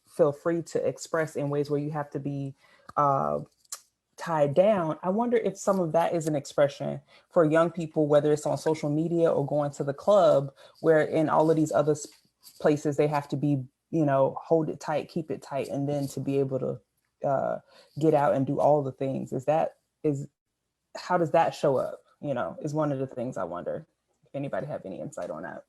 feel free to express in ways where you have to be tied down. I wonder if some of that is an expression for young people, whether it's on social media or going to the club, where in all of these other places, they have to be, hold it tight, keep it tight, and then to be able to get out and do all the things. How does that show up, is one of the things I wonder if anybody have any insight on that.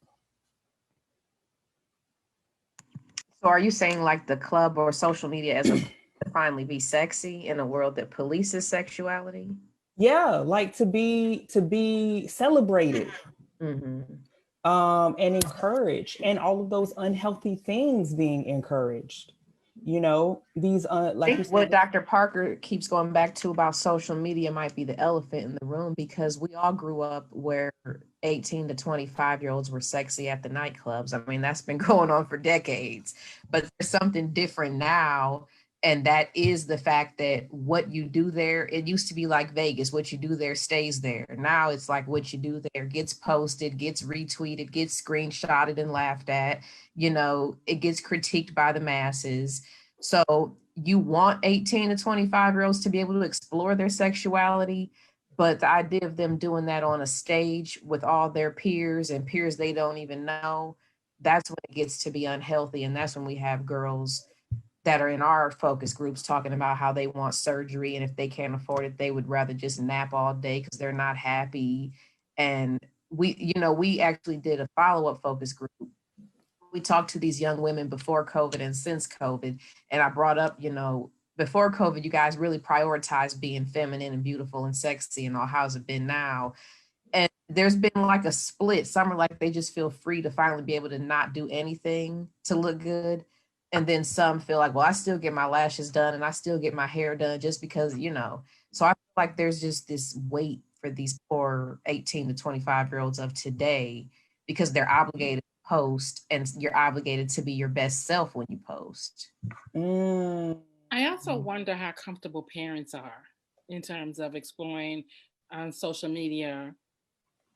So are you saying like the club or social media as a to finally be sexy in a world that polices sexuality? Yeah, like to be celebrated. And encouraged, and all of those unhealthy things being encouraged. These like I think what Dr. Parker keeps going back to about social media might be the elephant in the room, because we all grew up where 18 to 25-year-olds were sexy at the nightclubs. I mean, that's been going on for decades, but there's something different now. And that is the fact that what you do there, it used to be like Vegas, what you do there stays there. Now it's like what you do there gets posted, gets retweeted, gets screenshotted and laughed at, it gets critiqued by the masses. So you want 18 to 25-year-olds to be able to explore their sexuality, but the idea of them doing that on a stage with all their peers and peers they don't even know, that's when it gets to be unhealthy. And that's when we have girls that are in our focus groups talking about how they want surgery, and if they can't afford it, they would rather just nap all day because they're not happy. And we actually did a follow-up focus group. We talked to these young women before COVID and since COVID, and I brought up, before COVID, you guys really prioritized being feminine and beautiful and sexy and all. How's it been now? And there's been like a split. Some are like they just feel free to finally be able to not do anything to look good. And then some feel like, well, I still get my lashes done and I still get my hair done just because, So I feel like there's just this weight for these poor 18 to 25-year-olds of today because they're obligated to post, and you're obligated to be your best self when you post. I also wonder how comfortable parents are in terms of exploring on social media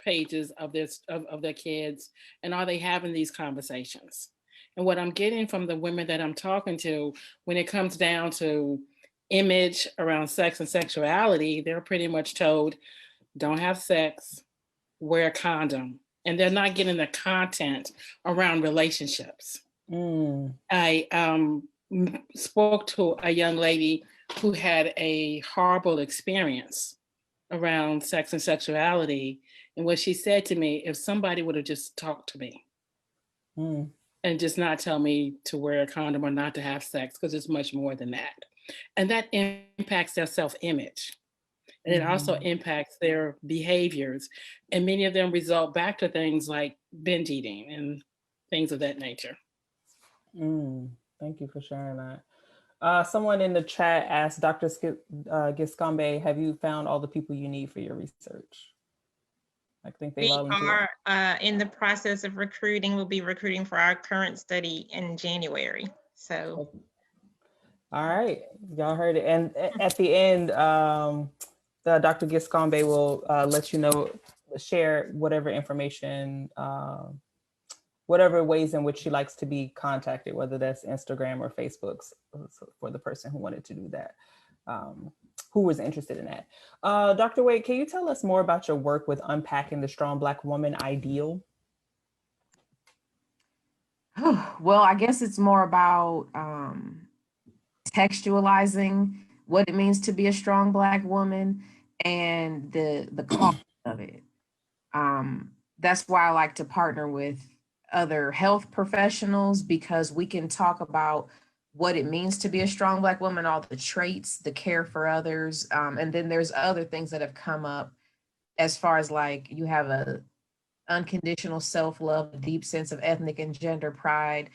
pages of their kids, and are they having these conversations? And what I'm getting from the women that I'm talking to, when it comes down to image around sex and sexuality, they're pretty much told, don't have sex, wear a condom. And they're not getting the content around relationships. I spoke to a young lady who had a horrible experience around sex and sexuality. And what she said to me, if somebody would have just talked to me and just not tell me to wear a condom or not to have sex, because it's much more than that. And that impacts their self-image. And it also impacts their behaviors. And many of them result back to things like binge eating and things of that nature. Thank you for sharing that. Someone in the chat asked, Dr. Giscombé, have you found all the people you need for your research? I think they are in the process of recruiting. We'll be recruiting for our current study in January. So. All right, y'all heard it. And at the end, Dr. Giscombé will let you know, share whatever information, whatever ways in which she likes to be contacted, whether that's Instagram or Facebook, for the person who wanted to do that, who was interested in that. Dr. Wade, can you tell us more about your work with unpacking the strong Black woman ideal? Well, I guess it's more about textualizing what it means to be a strong Black woman and the cost of it. That's why I like to partner with other health professionals, because we can talk about what it means to be a strong Black woman, all the traits, the care for others. And then there's other things that have come up as far as like you have a unconditional self-love, a deep sense of ethnic and gender pride,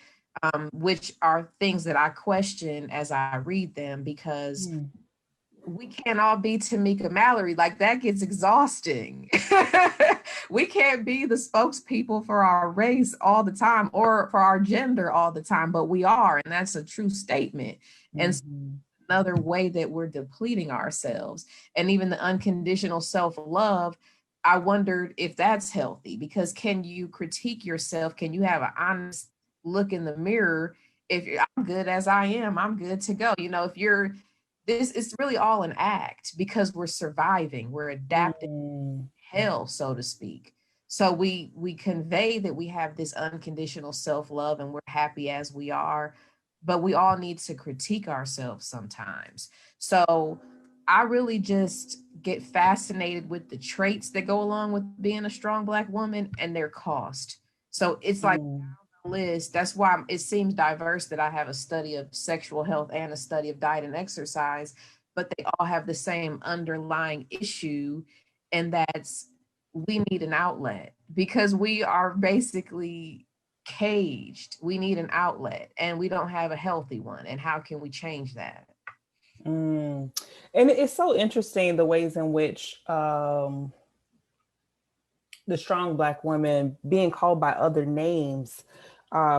which are things that I question as I read them, because we can't all be Tamika Mallory. Like, that gets exhausting. We can't be the spokespeople for our race all the time or for our gender all the time, but we are, and that's a true statement. And another way that we're depleting ourselves. And even the unconditional self-love, I wondered if that's healthy, because can you critique yourself? Can you have an honest look in the mirror? If I'm good as I am, I'm good to go. If you're it's really all an act, because we're surviving, we're adapting hell, so to speak. So we convey that we have this unconditional self-love and we're happy as we are, but we all need to critique ourselves sometimes. So I really just get fascinated with the traits that go along with being a strong Black woman and their cost. So it's like list. That's why it seems diverse that I have a study of sexual health and a study of diet and exercise, but they all have the same underlying issue, and that's we need an outlet, because we are basically caged. We need an outlet and we don't have a healthy one. And how can we change that? And it's so interesting the ways in which the strong Black women being called by other names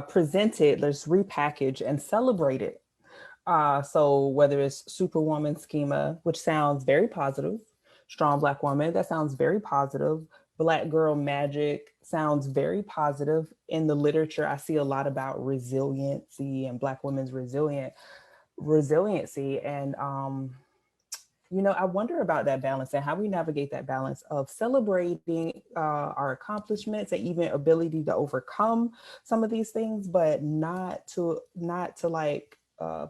presented, there's repackaged and celebrated. So whether it's Superwoman Schema, which sounds very positive, strong Black woman, that sounds very positive. Black girl magic sounds very positive. In the literature, I see a lot about resiliency and Black women's resiliency. And, I wonder about that balance and how we navigate that balance of celebrating our accomplishments and even ability to overcome some of these things, but not to like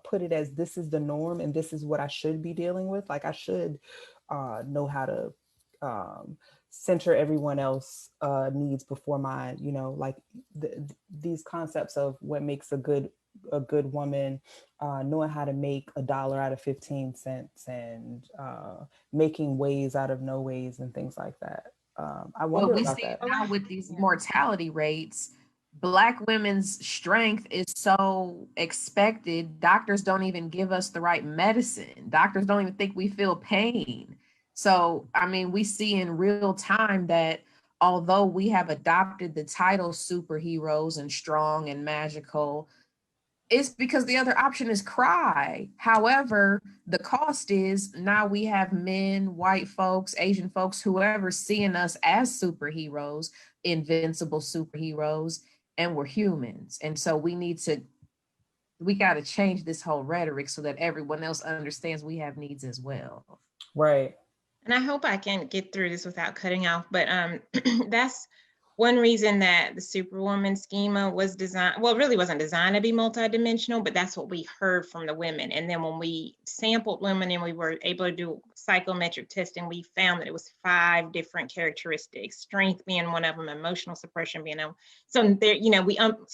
put it as this is the norm and this is what I should be dealing with. Like I should know how to center everyone else needs before mine, you know, like these concepts of what makes a good woman, knowing how to make $1 out of 15 cents and making ways out of no ways and things like that. I wonder Well, we about see that. now with these mortality rates, Black women's strength is so expected. Doctors don't even give us the right medicine. Doctors don't even think we feel pain. So, I mean, we see in real time that although we have adopted the title superheroes and strong and magical, it's because the other option is cry. However, the cost is now we have men, white folks, Asian folks, whoever seeing us as superheroes, invincible superheroes, and we're humans. And so we got to change this whole rhetoric so that everyone else understands we have needs as well. Right. And I hope I can get through this without cutting off, but that's one reason that the Superwoman schema was designed. Well, it really wasn't designed to be multidimensional, but that's what we heard from the women. And then when we sampled women and we were able to do psychometric testing, we found that it was 5 different characteristics, strength being one of them, emotional suppression being one. So there, you know,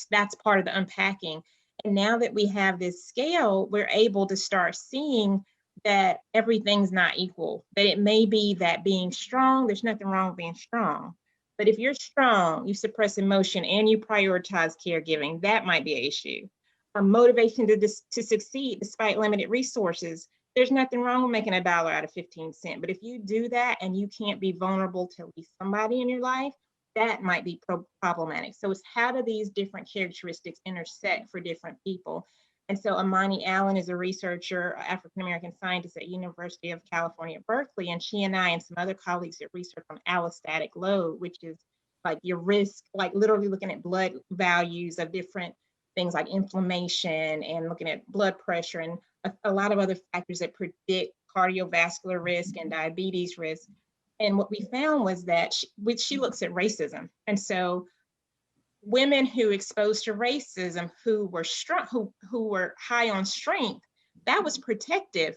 that's part of the unpacking. And now that we have this scale, we're able to start seeing that everything's not equal, that it may be that being strong, there's nothing wrong with being strong. But if you're strong, you suppress emotion and you prioritize caregiving, that might be an issue. A motivation to succeed despite limited resources, there's nothing wrong with making $1 out of 15 cents. But if you do that and you can't be vulnerable to at least somebody in your life, that might be problematic. So it's how do these different characteristics intersect for different people? And so Amani Allen is a researcher, African-American scientist at University of California, Berkeley, and she and I and some other colleagues that research on allostatic load, which is like your risk, like literally looking at blood values of different things like inflammation and looking at blood pressure and a lot of other factors that predict cardiovascular risk and diabetes risk. And what we found was that she looks at racism. And so women who exposed to racism, who were strong, who were high on strength, that was protective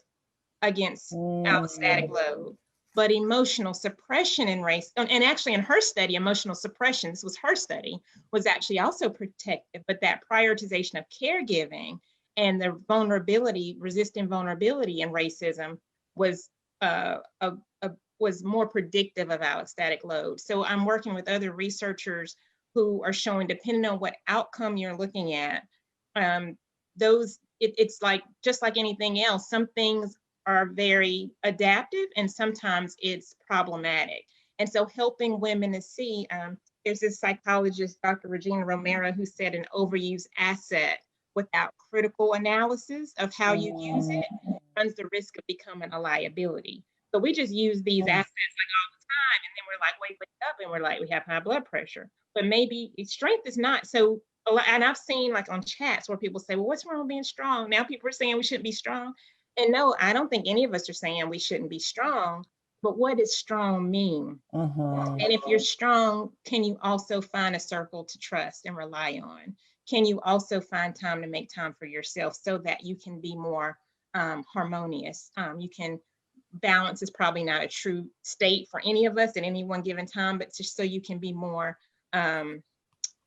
against allostatic load. But emotional suppression in race, and actually in her study, emotional suppression, this was her study, was actually also protective. But that prioritization of caregiving and the vulnerability, resisting vulnerability in racism was was more predictive of allostatic load. So I'm working with other researchers who are showing, depending on what outcome you're looking at, it's like, just like anything else, some things are very adaptive and sometimes it's problematic. And so helping women to see, there's this psychologist, Dr. Regina Romero, who said an overused asset without critical analysis of how you use it runs the risk of becoming a liability. So we just use these assets like all the time, and then we're like, wake up, and we're like, we have high blood pressure. But maybe strength is not. So, and I've seen like on chats where people say, well, what's wrong with being strong? Now people are saying we shouldn't be strong. And no, I don't think any of us are saying we shouldn't be strong, but what does strong mean? And if you're strong, can you also find a circle to trust and rely on? Can you also find time to make time for yourself so that you can be more harmonious? You can balance is probably not a true state for any of us at any one given time, but just so you can be more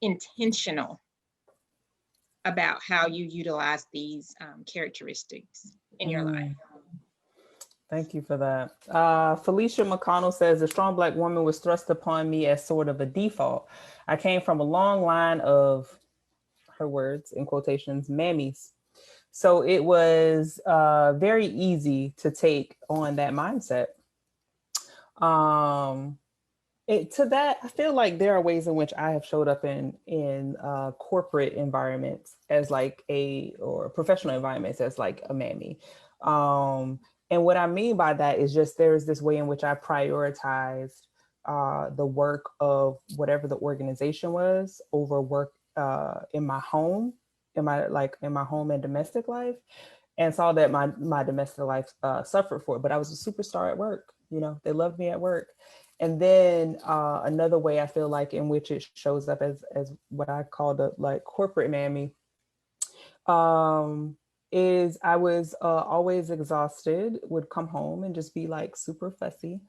intentional about how you utilize these characteristics in your life. Thank you for that. Felicia McConnell says, the strong Black woman was thrust upon me as sort of a default. I came from a long line of, her words in quotations, mammies. So it was very easy to take on that mindset. To that, I feel like there are ways in which I have showed up in corporate environments as like or professional environments as like a mammy. And what I mean by that is just there's this way in which I prioritized the work of whatever the organization was over work in my home, in my home and domestic life, and saw that my domestic life suffered for it. But I was a superstar at work. You know, they loved me at work. And then another way I feel like in which it shows up as what I call the like corporate mammy is I was always exhausted, would come home and just be like super fussy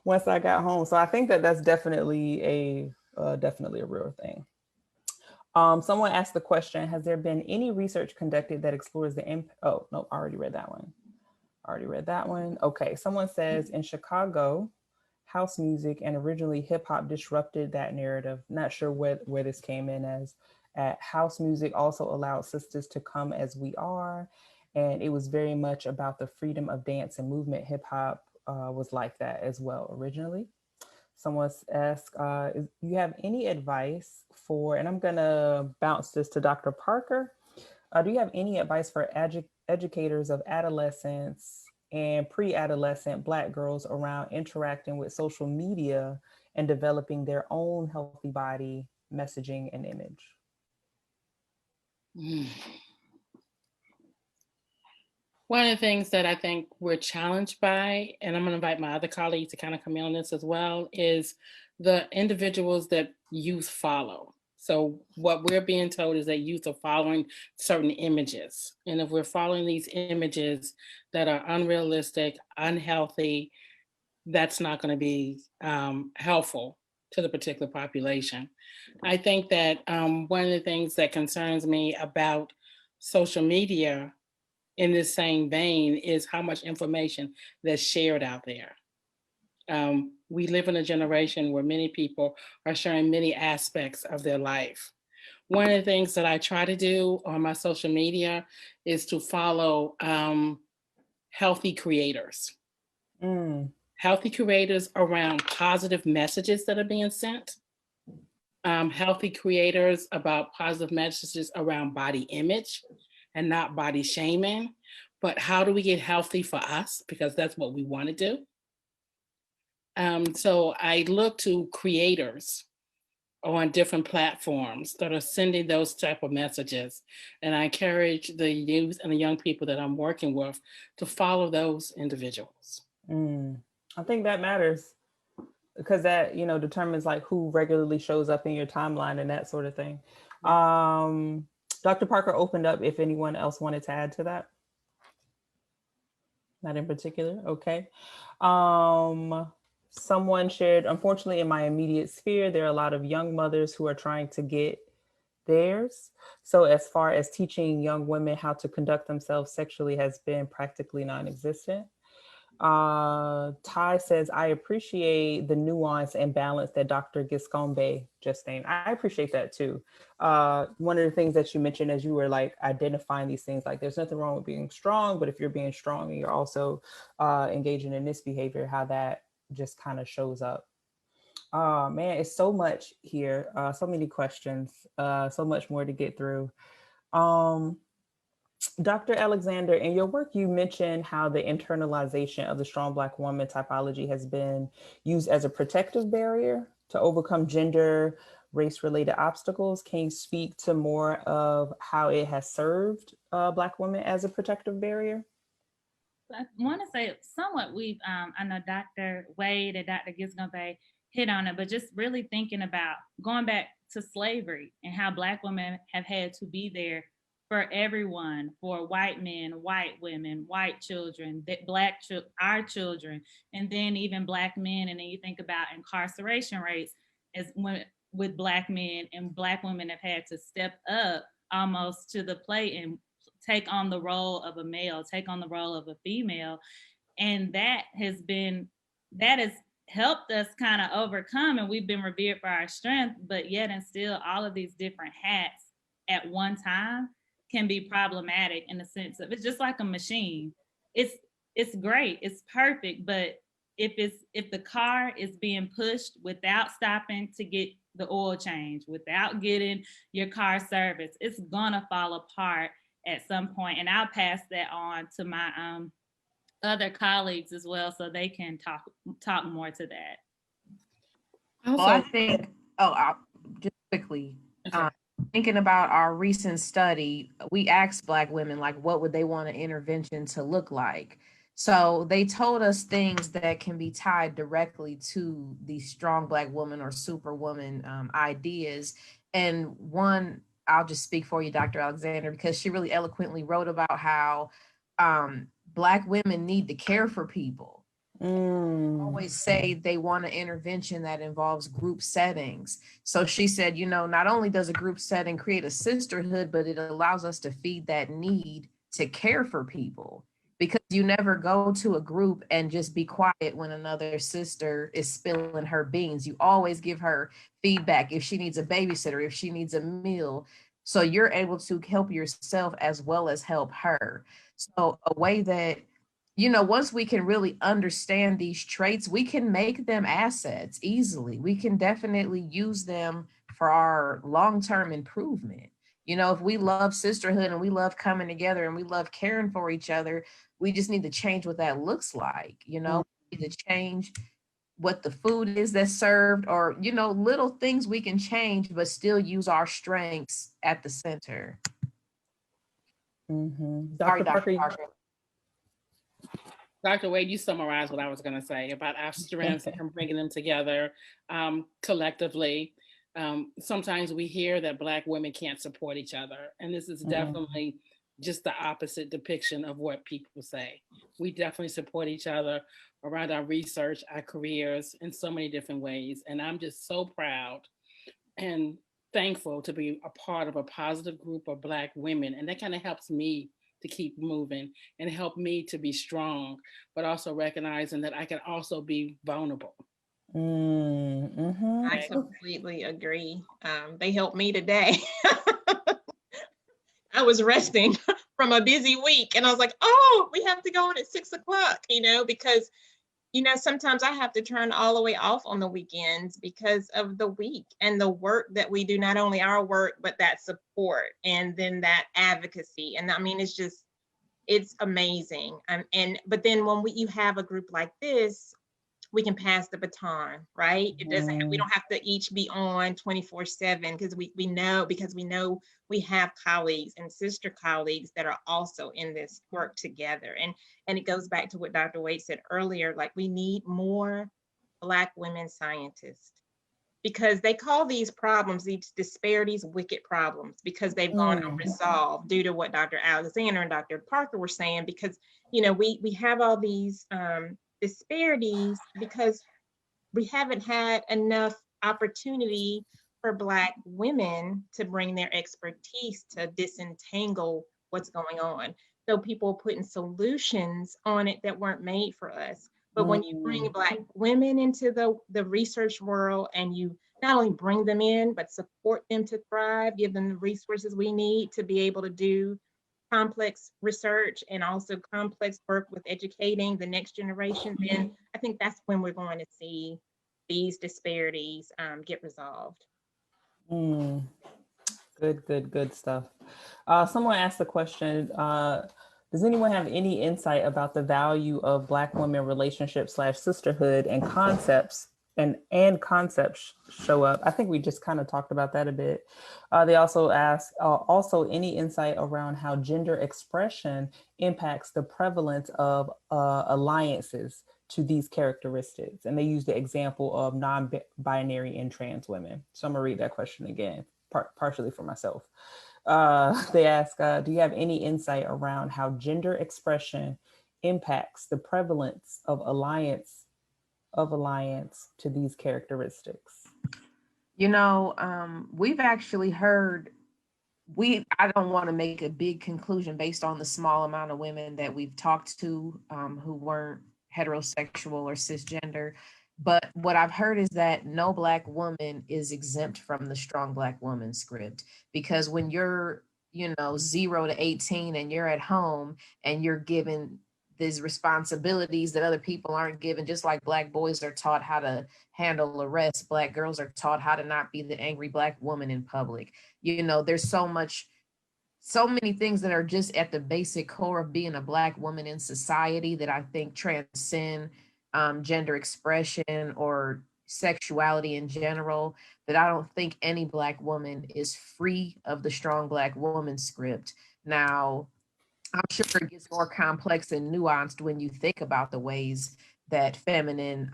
once I got home. So I think that that's definitely a real thing. Someone asked the question, has there been any research conducted that explores the impact? Oh, no, I already read that one. Okay, someone says in Chicago, house music and originally hip hop disrupted that narrative. Not sure where this came in as. House music also allowed sisters to come as we are. And it was very much about the freedom of dance and movement. Hip hop was like that as well originally. Someone's asked, you have any advice for, and I'm gonna bounce this to Dr. Parker. Do you have any advice for educators of adolescents and pre-adolescent Black girls around interacting with social media and developing their own healthy body messaging and image? One of the things that I think we're challenged by, and I'm going to invite my other colleagues to kind of come in on this as well, is the individuals that youth follow. So what we're being told is that youth are following certain images. And if we're following these images that are unrealistic, unhealthy, that's not going to be helpful to the particular population. I think that one of the things that concerns me about social media in this same vein is how much information that's shared out there. We live in a generation where many people are sharing many aspects of their life. One of the things that I try to do on my social media is to follow healthy creators. Healthy creators around positive messages that are being sent. Healthy creators about positive messages around body image and not body shaming, but how do we get healthy for us? Because that's what we want to do. So I look to creators on different platforms that are sending those type of messages. And I encourage the youth and the young people that I'm working with to follow those individuals. I think that matters because that, you know, determines like who regularly shows up in your timeline and that sort of thing. Dr. Parker opened up if anyone else wanted to add to that. Not in particular, okay. Someone shared, unfortunately in my immediate sphere, there are a lot of young mothers who are trying to get theirs. So as far as teaching young women how to conduct themselves sexually has been practically non-existent. Ty says, I appreciate the nuance and balance that Dr. Giscombé just named. I appreciate that too. One of the things that you mentioned as you were like identifying these things, like there's nothing wrong with being strong, but if you're being strong and you're also engaging in this behavior, how that just kind of shows up. Man, it's so much here, so many questions, so much more to get through. Dr. Alexander, in your work, you mentioned how the internalization of the strong Black woman typology has been used as a protective barrier to overcome gender, race-related obstacles. Can you speak to more of how it has served Black women as a protective barrier? I want to say somewhat I know Dr. Wade and Dr. Giscombé hit on it, but just really thinking about going back to slavery and how Black women have had to be there for everyone, for white men, white women, white children, our children, and then even Black men. And then you think about incarceration rates with Black men, and Black women have had to step up almost to the plate and take on the role of a male, take on the role of a female. And that has helped us kind of overcome, and we've been revered for our strength, but yet and still all of these different hats at one time can be problematic in the sense of it's just like a machine. It's great, it's perfect, but if the car is being pushed without stopping to get the oil change, without getting your car service, it's gonna fall apart at some point. And I'll pass that on to my other colleagues as well, so they can talk more to that. Well, I think, just quickly, okay. Thinking about our recent study, we asked Black women, like, what would they want an intervention to look like? So they told us things that can be tied directly to the strong Black woman or superwoman ideas. And one I'll just speak for you, Dr. Alexander, because she really eloquently wrote about how Black women need to care for people. Always say they want an intervention that involves group settings. So she said, you know, not only does a group setting create a sisterhood, but it allows us to feed that need to care for people. Because you never go to a group and just be quiet when another sister is spilling her beans. You always give her feedback if she needs a babysitter, if she needs a meal. So you're able to help yourself as well as help her. So a way that, you know, once we can really understand these traits, we can make them assets easily. We can definitely use them for our long-term improvement. You know, if we love sisterhood and we love coming together and we love caring for each other, we just need to change what that looks like. You know, we need to change what the food is that's served, or, you know, little things we can change, but still use our strengths at the center. Dr. Parker. Dr. Wade, you summarized what I was going to say about our strengths and bringing them together collectively. Sometimes we hear that Black women can't support each other, and this is definitely just the opposite depiction of what people say. We definitely support each other around our research, our careers, in so many different ways. And I'm just so proud and thankful to be a part of a positive group of Black women. And that kind of helps me to keep moving and help me to be strong, but also recognizing that I can also be vulnerable. I completely agree. They helped me today. I was resting from a busy week and I was like, oh, we have to go on at 6 o'clock, you know, because, you know, sometimes I have to turn all the way off on the weekends because of the week and the work that we do, not only our work, but that support and then that advocacy. And I mean, it's amazing. But then when you have a group like this, we can pass the baton, right? It doesn't, we don't have to each be on 24/7 because we know we have colleagues and sister colleagues that are also in this work together. And it goes back to what Dr. Wade said earlier, like we need more Black women scientists because they call these problems, these disparities, wicked problems because they've gone unresolved due to what Dr. Alexander and Dr. Parker were saying, because, you know, we have all these disparities because we haven't had enough opportunity for Black women to bring their expertise to disentangle what's going on. So people putting solutions on it that weren't made for us. But when you bring Black women into the research world and you not only bring them in, but support them to thrive, give them the resources we need to be able to do complex research and also complex work with educating the next generation, then I think that's when we're going to see these disparities get resolved. Good stuff. Someone asked the question, does anyone have any insight about the value of Black women relationships / sisterhood and concepts and concepts show up? I think we just kind of talked about that a bit. They also ask, also any insight around how gender expression impacts the prevalence of alliances to these characteristics. And they use the example of non-binary and trans women. So I'm gonna read that question again, partially for myself. They ask, do you have any insight around how gender expression impacts the prevalence of alliance to these characteristics? You know, we've actually heard, I don't want to make a big conclusion based on the small amount of women that we've talked to who weren't heterosexual or cisgender. But what I've heard is that no Black woman is exempt from the Strong Black Woman script, because when you're, you know, 0 to 18 and you're at home and you're given these responsibilities that other people aren't given, just like Black boys are taught how to handle arrests, Black girls are taught how to not be the angry Black woman in public. You know, there's so many things that are just at the basic core of being a Black woman in society that I think transcend gender expression or sexuality in general, that I don't think any Black woman is free of the Strong Black Woman script. Now, I'm sure it gets more complex and nuanced when you think about the ways that feminine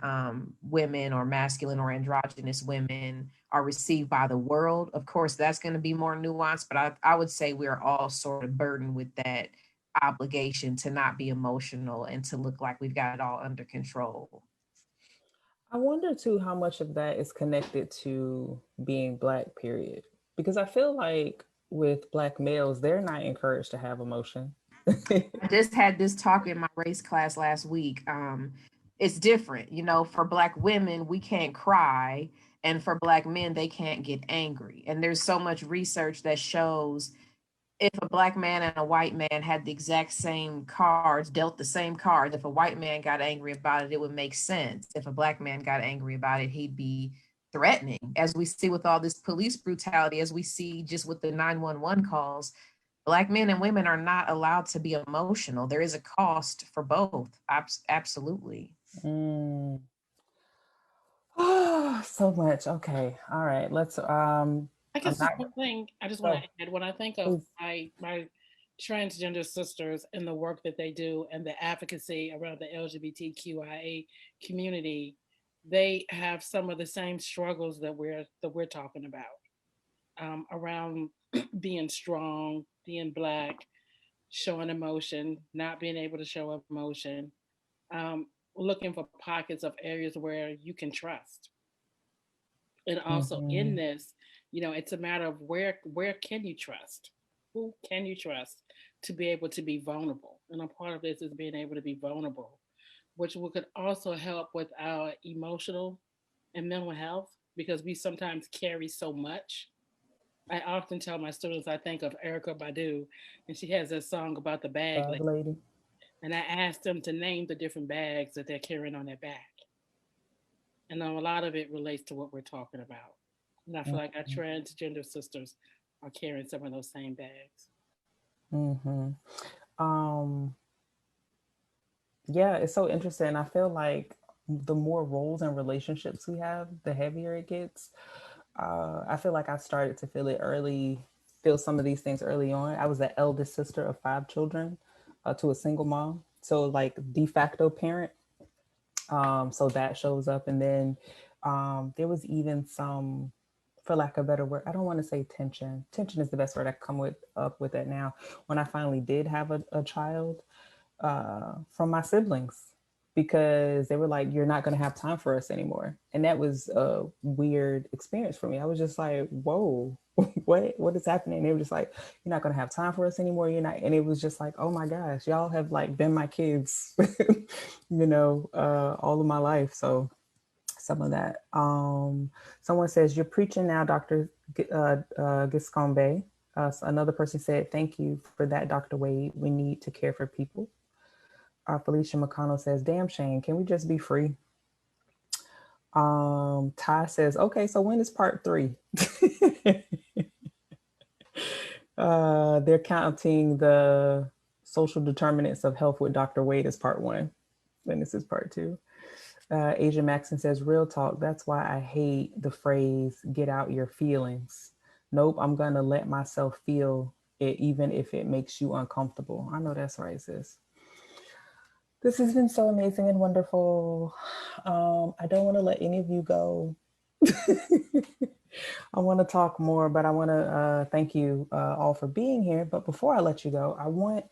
women or masculine or androgynous women are received by the world. Of course, that's going to be more nuanced, but I would say we're all sort of burdened with that obligation to not be emotional and to look like we've got it all under control. I wonder too how much of that is connected to being Black, period. Because I feel like with Black males, they're not encouraged to have emotion. I just had this talk in my race class last week. It's different, you know, for Black women, we can't cry. And for Black men, they can't get angry. And there's so much research that shows if a Black man and a white man had the exact same cards, dealt the same cards, if a white man got angry about it, it would make sense. If a Black man got angry about it, he'd be threatening. As we see with all this police brutality, as we see just with the 911 calls, Black men and women are not allowed to be emotional. There is a cost for both. Absolutely. Mm. Oh, so much. Okay. All right. Let's I guess just one thing I just want to add when I think of please. my transgender sisters and the work that they do and the advocacy around the LGBTQIA community, they have some of the same struggles that we're talking about around being strong, being Black, showing emotion, not being able to show emotion, looking for pockets of areas where you can trust. And also in Mhm. this, it's a matter of where can you trust? Who can you trust to be able to be vulnerable? And a part of this is being able to be vulnerable, which could also help with our emotional and mental health because we sometimes carry so much. I often tell my students I think of Erica Badu, and she has a song about the bag, Bag lady. and I asked them to name the different bags that they're carrying on their back. And a lot of it relates to what we're talking about. And I feel like our Mhm. transgender sisters are carrying some of those same bags. Mhm. Um, yeah, it's so interesting. I feel like the more roles and relationships we have, the heavier it gets. I feel like I started to feel some of these things early on. I was the eldest sister of 5 children to a single mom. So, like, de facto parent. So that shows up. And then there was even some, for lack of a better word, I don't want to say tension. Tension is the best word I come up with it now. When I finally did have a child, from my siblings, because they were like, "You're not going to have time for us anymore," and that was a weird experience for me. I was just like, "Whoa, what is happening?" And they were just like, "You're not going to have time for us anymore. You're not," and it was just like, "Oh my gosh, y'all have like been my kids, all of my life." So some of that. Someone says, "You're preaching now, Dr. Giscombé." Another person said, "Thank you for that, Dr. Wade. We need to care for people." Felicia McConnell says, "Damn Shane, can we just be free?" Ty says, "Okay, so when is part 3?" They're counting the social determinants of health with Dr. Wade as part 1. Then this is part 2. Asia Maxon says, "Real talk, that's why I hate the phrase, get out your feelings. Nope, I'm gonna let myself feel it even if it makes you uncomfortable." I know that's right, sis. This has been so amazing and wonderful. I don't want to let any of you go. I want to talk more, but I want to thank you all for being here. But before I let you go, I want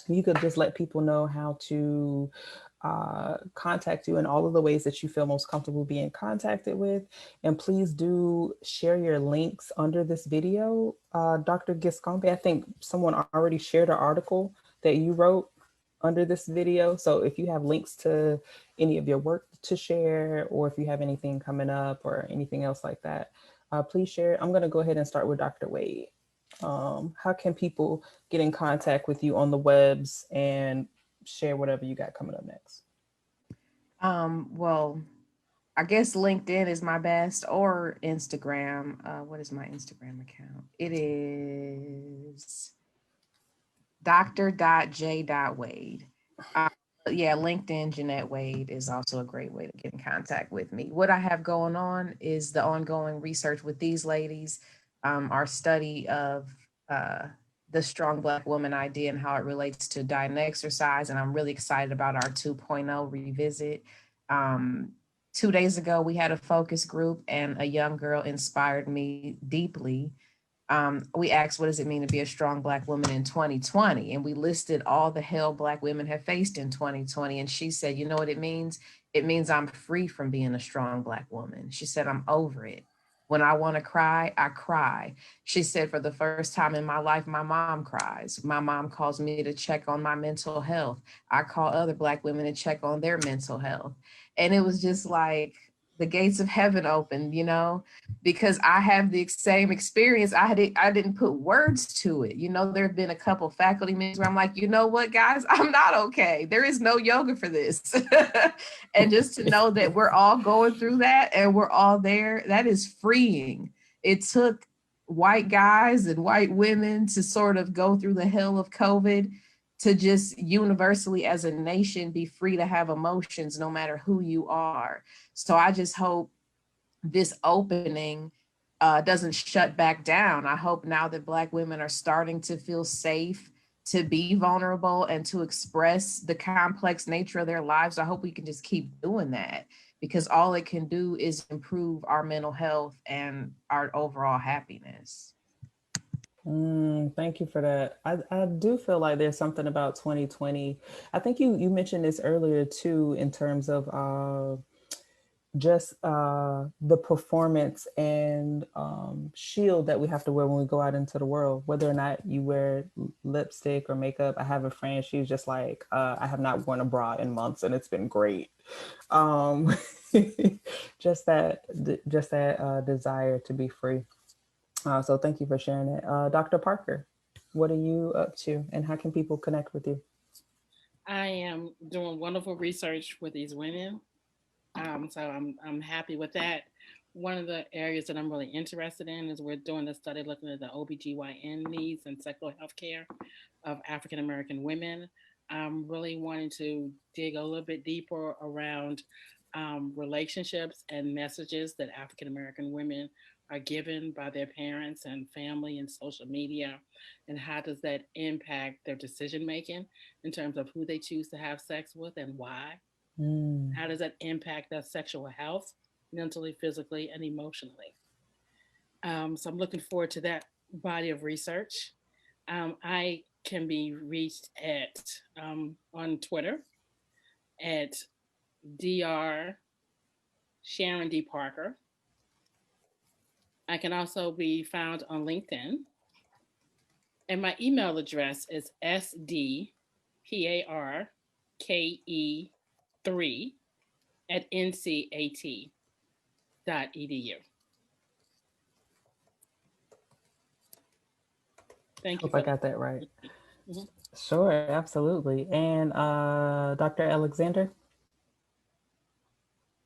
you could just let people know how to contact you in all of the ways that you feel most comfortable being contacted with. And please do share your links under this video. Dr. Giscombé, I think someone already shared an article that you wrote under this video. So if you have links to any of your work to share, or if you have anything coming up or anything else like that, please share it. I'm going to go ahead and start with Dr. Wade. How can people get in contact with you on the webs and share whatever you got coming up next? Well, I guess LinkedIn is my best, or Instagram. What is my Instagram account? It is Dr.J.Wade. Yeah, LinkedIn, Jeanette Wade is also a great way to get in contact with me. What I have going on is the ongoing research with these ladies, our study of the Strong Black Woman idea and how it relates to diet and exercise. And I'm really excited about our 2.0 revisit. 2 days ago, we had a focus group and a young girl inspired me deeply. We asked, what does it mean to be a strong Black woman in 2020? And we listed all the hell Black women have faced in 2020. And she said, you know what it means? It means I'm free from being a strong Black woman. She said, I'm over it. When I want to cry, I cry. She said, for the first time in my life, my mom cries. My mom calls me to check on my mental health. I call other Black women to check on their mental health. And it was just like the gates of heaven opened, you know, because I have the same experience. I didn't put words to it. You know, there have been a couple faculty meetings where I'm like, you know what, guys, I'm not okay. There is no yoga for this. And just to know that we're all going through that and we're all there, that is freeing. It took white guys and white women to sort of go through the hell of COVID to just universally as a nation be free to have emotions no matter who you are. So I just hope this opening doesn't shut back down. I hope now that Black women are starting to feel safe to be vulnerable and to express the complex nature of their lives, I hope we can just keep doing that, because all it can do is improve our mental health and our overall happiness. Thank you for that. I do feel like there's something about 2020. I think you mentioned this earlier too, in terms of just the performance and shield that we have to wear when we go out into the world, whether or not you wear lipstick or makeup. I have a friend, she's just like, I have not worn a bra in months and it's been great. Just that desire to be free. So thank you for sharing it. Dr. Parker, what are you up to and how can people connect with you? I am doing wonderful research with these women. So I'm happy with that. One of the areas that I'm really interested in is we're doing a study looking at the OBGYN needs and sexual health care of African American women. I'm really wanting to dig a little bit deeper around relationships and messages that African American women are given by their parents and family and social media, and how does that impact their decision making in terms of who they choose to have sex with and why. How does that impact their sexual health, mentally, physically, and emotionally? So I'm looking forward to that body of research. I can be reached at on Twitter at Dr. Sharon D. Parker. I can also be found on LinkedIn. And my email address is sdpark3@ncat.edu. Thank you. Hope I got that right. Mm-hmm. Sure, absolutely. And Dr. Alexander?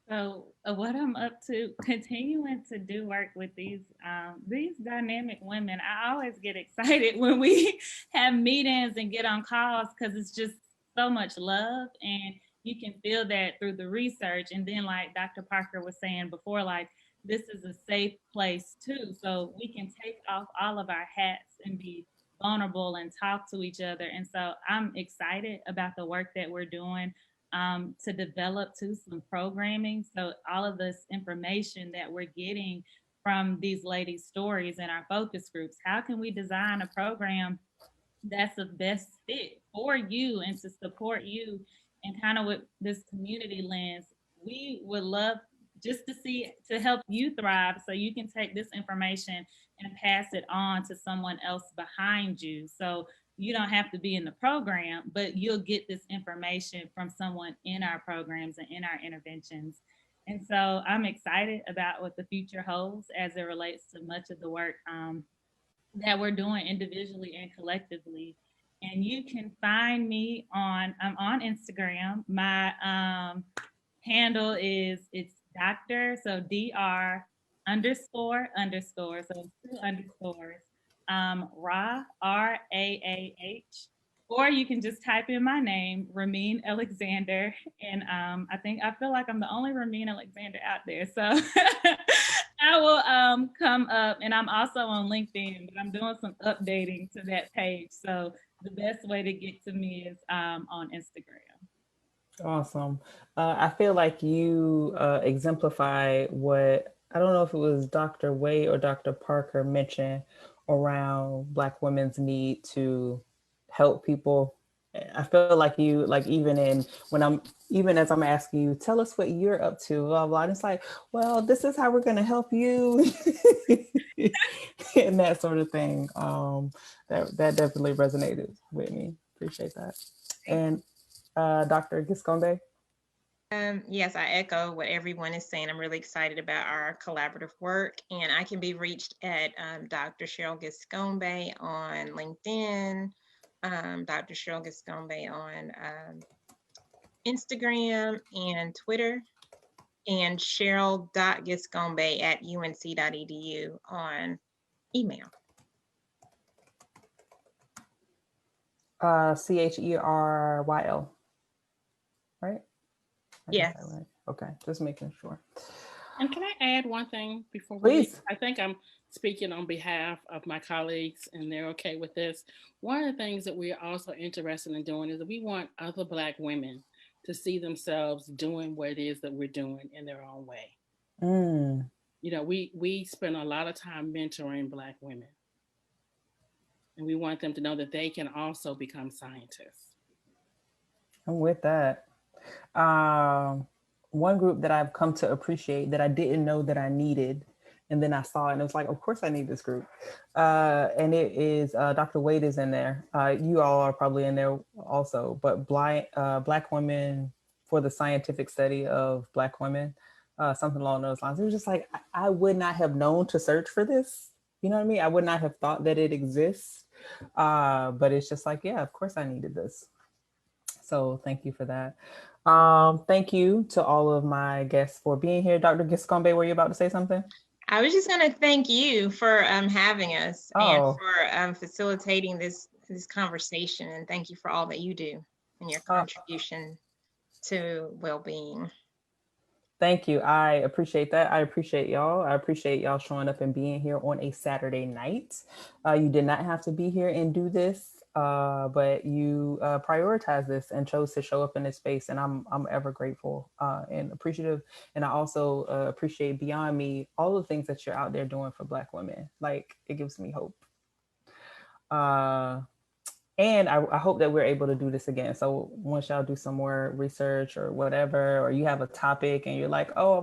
So what I'm up to, continuing to do work with these dynamic women. I always get excited when we have meetings and get on calls because it's just so much love, and you can feel that through the research. And then, like Dr. Parker was saying before, like this is a safe place too, so we can take off all of our hats and be vulnerable and talk to each other. And so I'm excited about the work that we're doing. To develop to some programming. So all of this information that we're getting from these ladies' stories in our focus groups, how can we design a program that's the best fit for you and to support you, and kind of with this community lens? We would love just to help you thrive, so you can take this information and pass it on to someone else behind you. So you don't have to be in the program, but you'll get this information from someone in our programs and in our interventions. And so I'm excited about what the future holds as it relates to much of the work that we're doing individually and collectively. And you can find me I'm on Instagram. My handle it's Dr. So Dr. __. So it's 2 underscores. Ra, RAAH, or you can just type in my name, Ramin Alexander, and I feel like I'm the only Ramin Alexander out there. So I will come up, and I'm also on LinkedIn, but I'm doing some updating to that page. So the best way to get to me is on Instagram. Awesome. I feel like you exemplify what, I don't know if it was Dr. Wade or Dr. Parker mentioned around Black women's need to help people. I feel like you, like even as I'm asking you, tell us what you're up to, blah, blah. And it's like, well, this is how we're going to help you and that sort of thing. That definitely resonated with me. Appreciate that. And Dr. Giscombé? Yes, I echo what everyone is saying. I'm really excited about our collaborative work, and I can be reached at Dr. Cheryl Giscombé on LinkedIn, Dr. Cheryl Giscombé on Instagram and Twitter, and cheryl.giscombé@unc.edu on email. CHERYL, right? Yes. Right. Okay, just making sure. And can I add one thing before we Please. I think I'm speaking on behalf of my colleagues and they're okay with this. One of the things that we are also interested in doing is that we want other Black women to see themselves doing what it is that we're doing in their own way. You know, we spend a lot of time mentoring Black women. And we want them to know that they can also become scientists. I'm with that. One group that I've come to appreciate that I didn't know that I needed, and then I saw it and it was like, of course I need this group. And it is Dr. Wade is in there. You all are probably in there also, but Black women for the scientific study of Black women, something along those lines. It was just like, I would not have known to search for this. You know what I mean? I would not have thought that it exists. But it's just like, yeah, of course I needed this. So thank you for that. Thank you to all of my guests for being here. Dr. Giscombé, were you about to say something? I was just going to thank you for having us and for facilitating this conversation. And thank you for all that you do and your contribution to well-being. Thank you. I appreciate that. I appreciate y'all. I appreciate y'all showing up and being here on a Saturday night. You did not have to be here and do this, but you prioritized this and chose to show up in this space. And I'm ever grateful and appreciative. And I also appreciate beyond me all the things that you're out there doing for Black women. Like, it gives me hope. And I hope that we're able to do this again. So once y'all do some more research or whatever, or you have a topic and you're like, oh,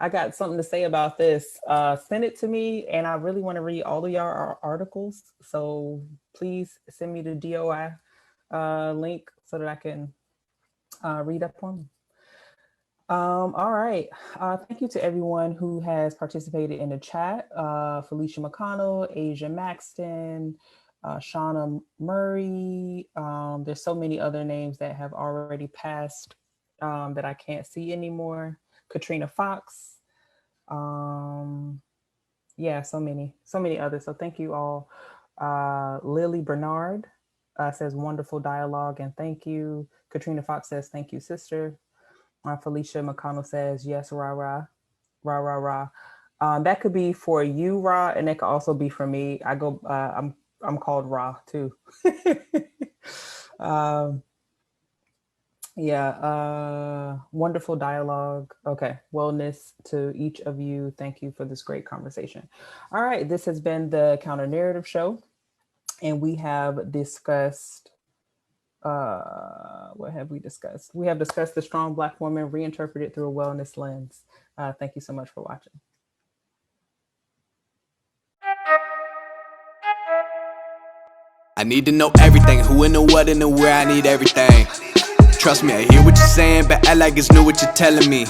I got something to say about this, send it to me. And I really want to read all of y'all articles. So please send me the DOI link so that I can read up on them. All right. Thank you to everyone who has participated in the chat. Felicia McConnell, Asia Maxton, Shauna Murray. There's so many other names that have already passed that I can't see anymore. Katrina Fox. Yeah, so many others. So thank you all. Lily Bernard says wonderful dialogue and thank you. Katrina Fox says thank you, sister. Felicia McConnell says yes, rah, rah, rah, rah, rah. That could be for you, Ra, and it could also be for me. I go, I'm called Ra too. Wonderful dialogue. Okay, wellness to each of you. Thank you for this great conversation. All right, this has been the Counter Narrative Show, and we have discussed, what have we discussed? We have discussed the Strong Black Woman Reinterpreted through a Wellness Lens. Thank you so much for watching. I need to know everything, who and the what and the where, I need everything. Trust me, I hear what you're saying, but act like it's new what you're telling me.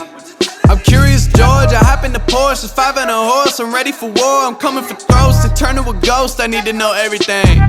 I'm curious, George, I hop in the Porsche, 5 and a horse, I'm ready for war, I'm coming for throats, to turn to a ghost, I need to know everything.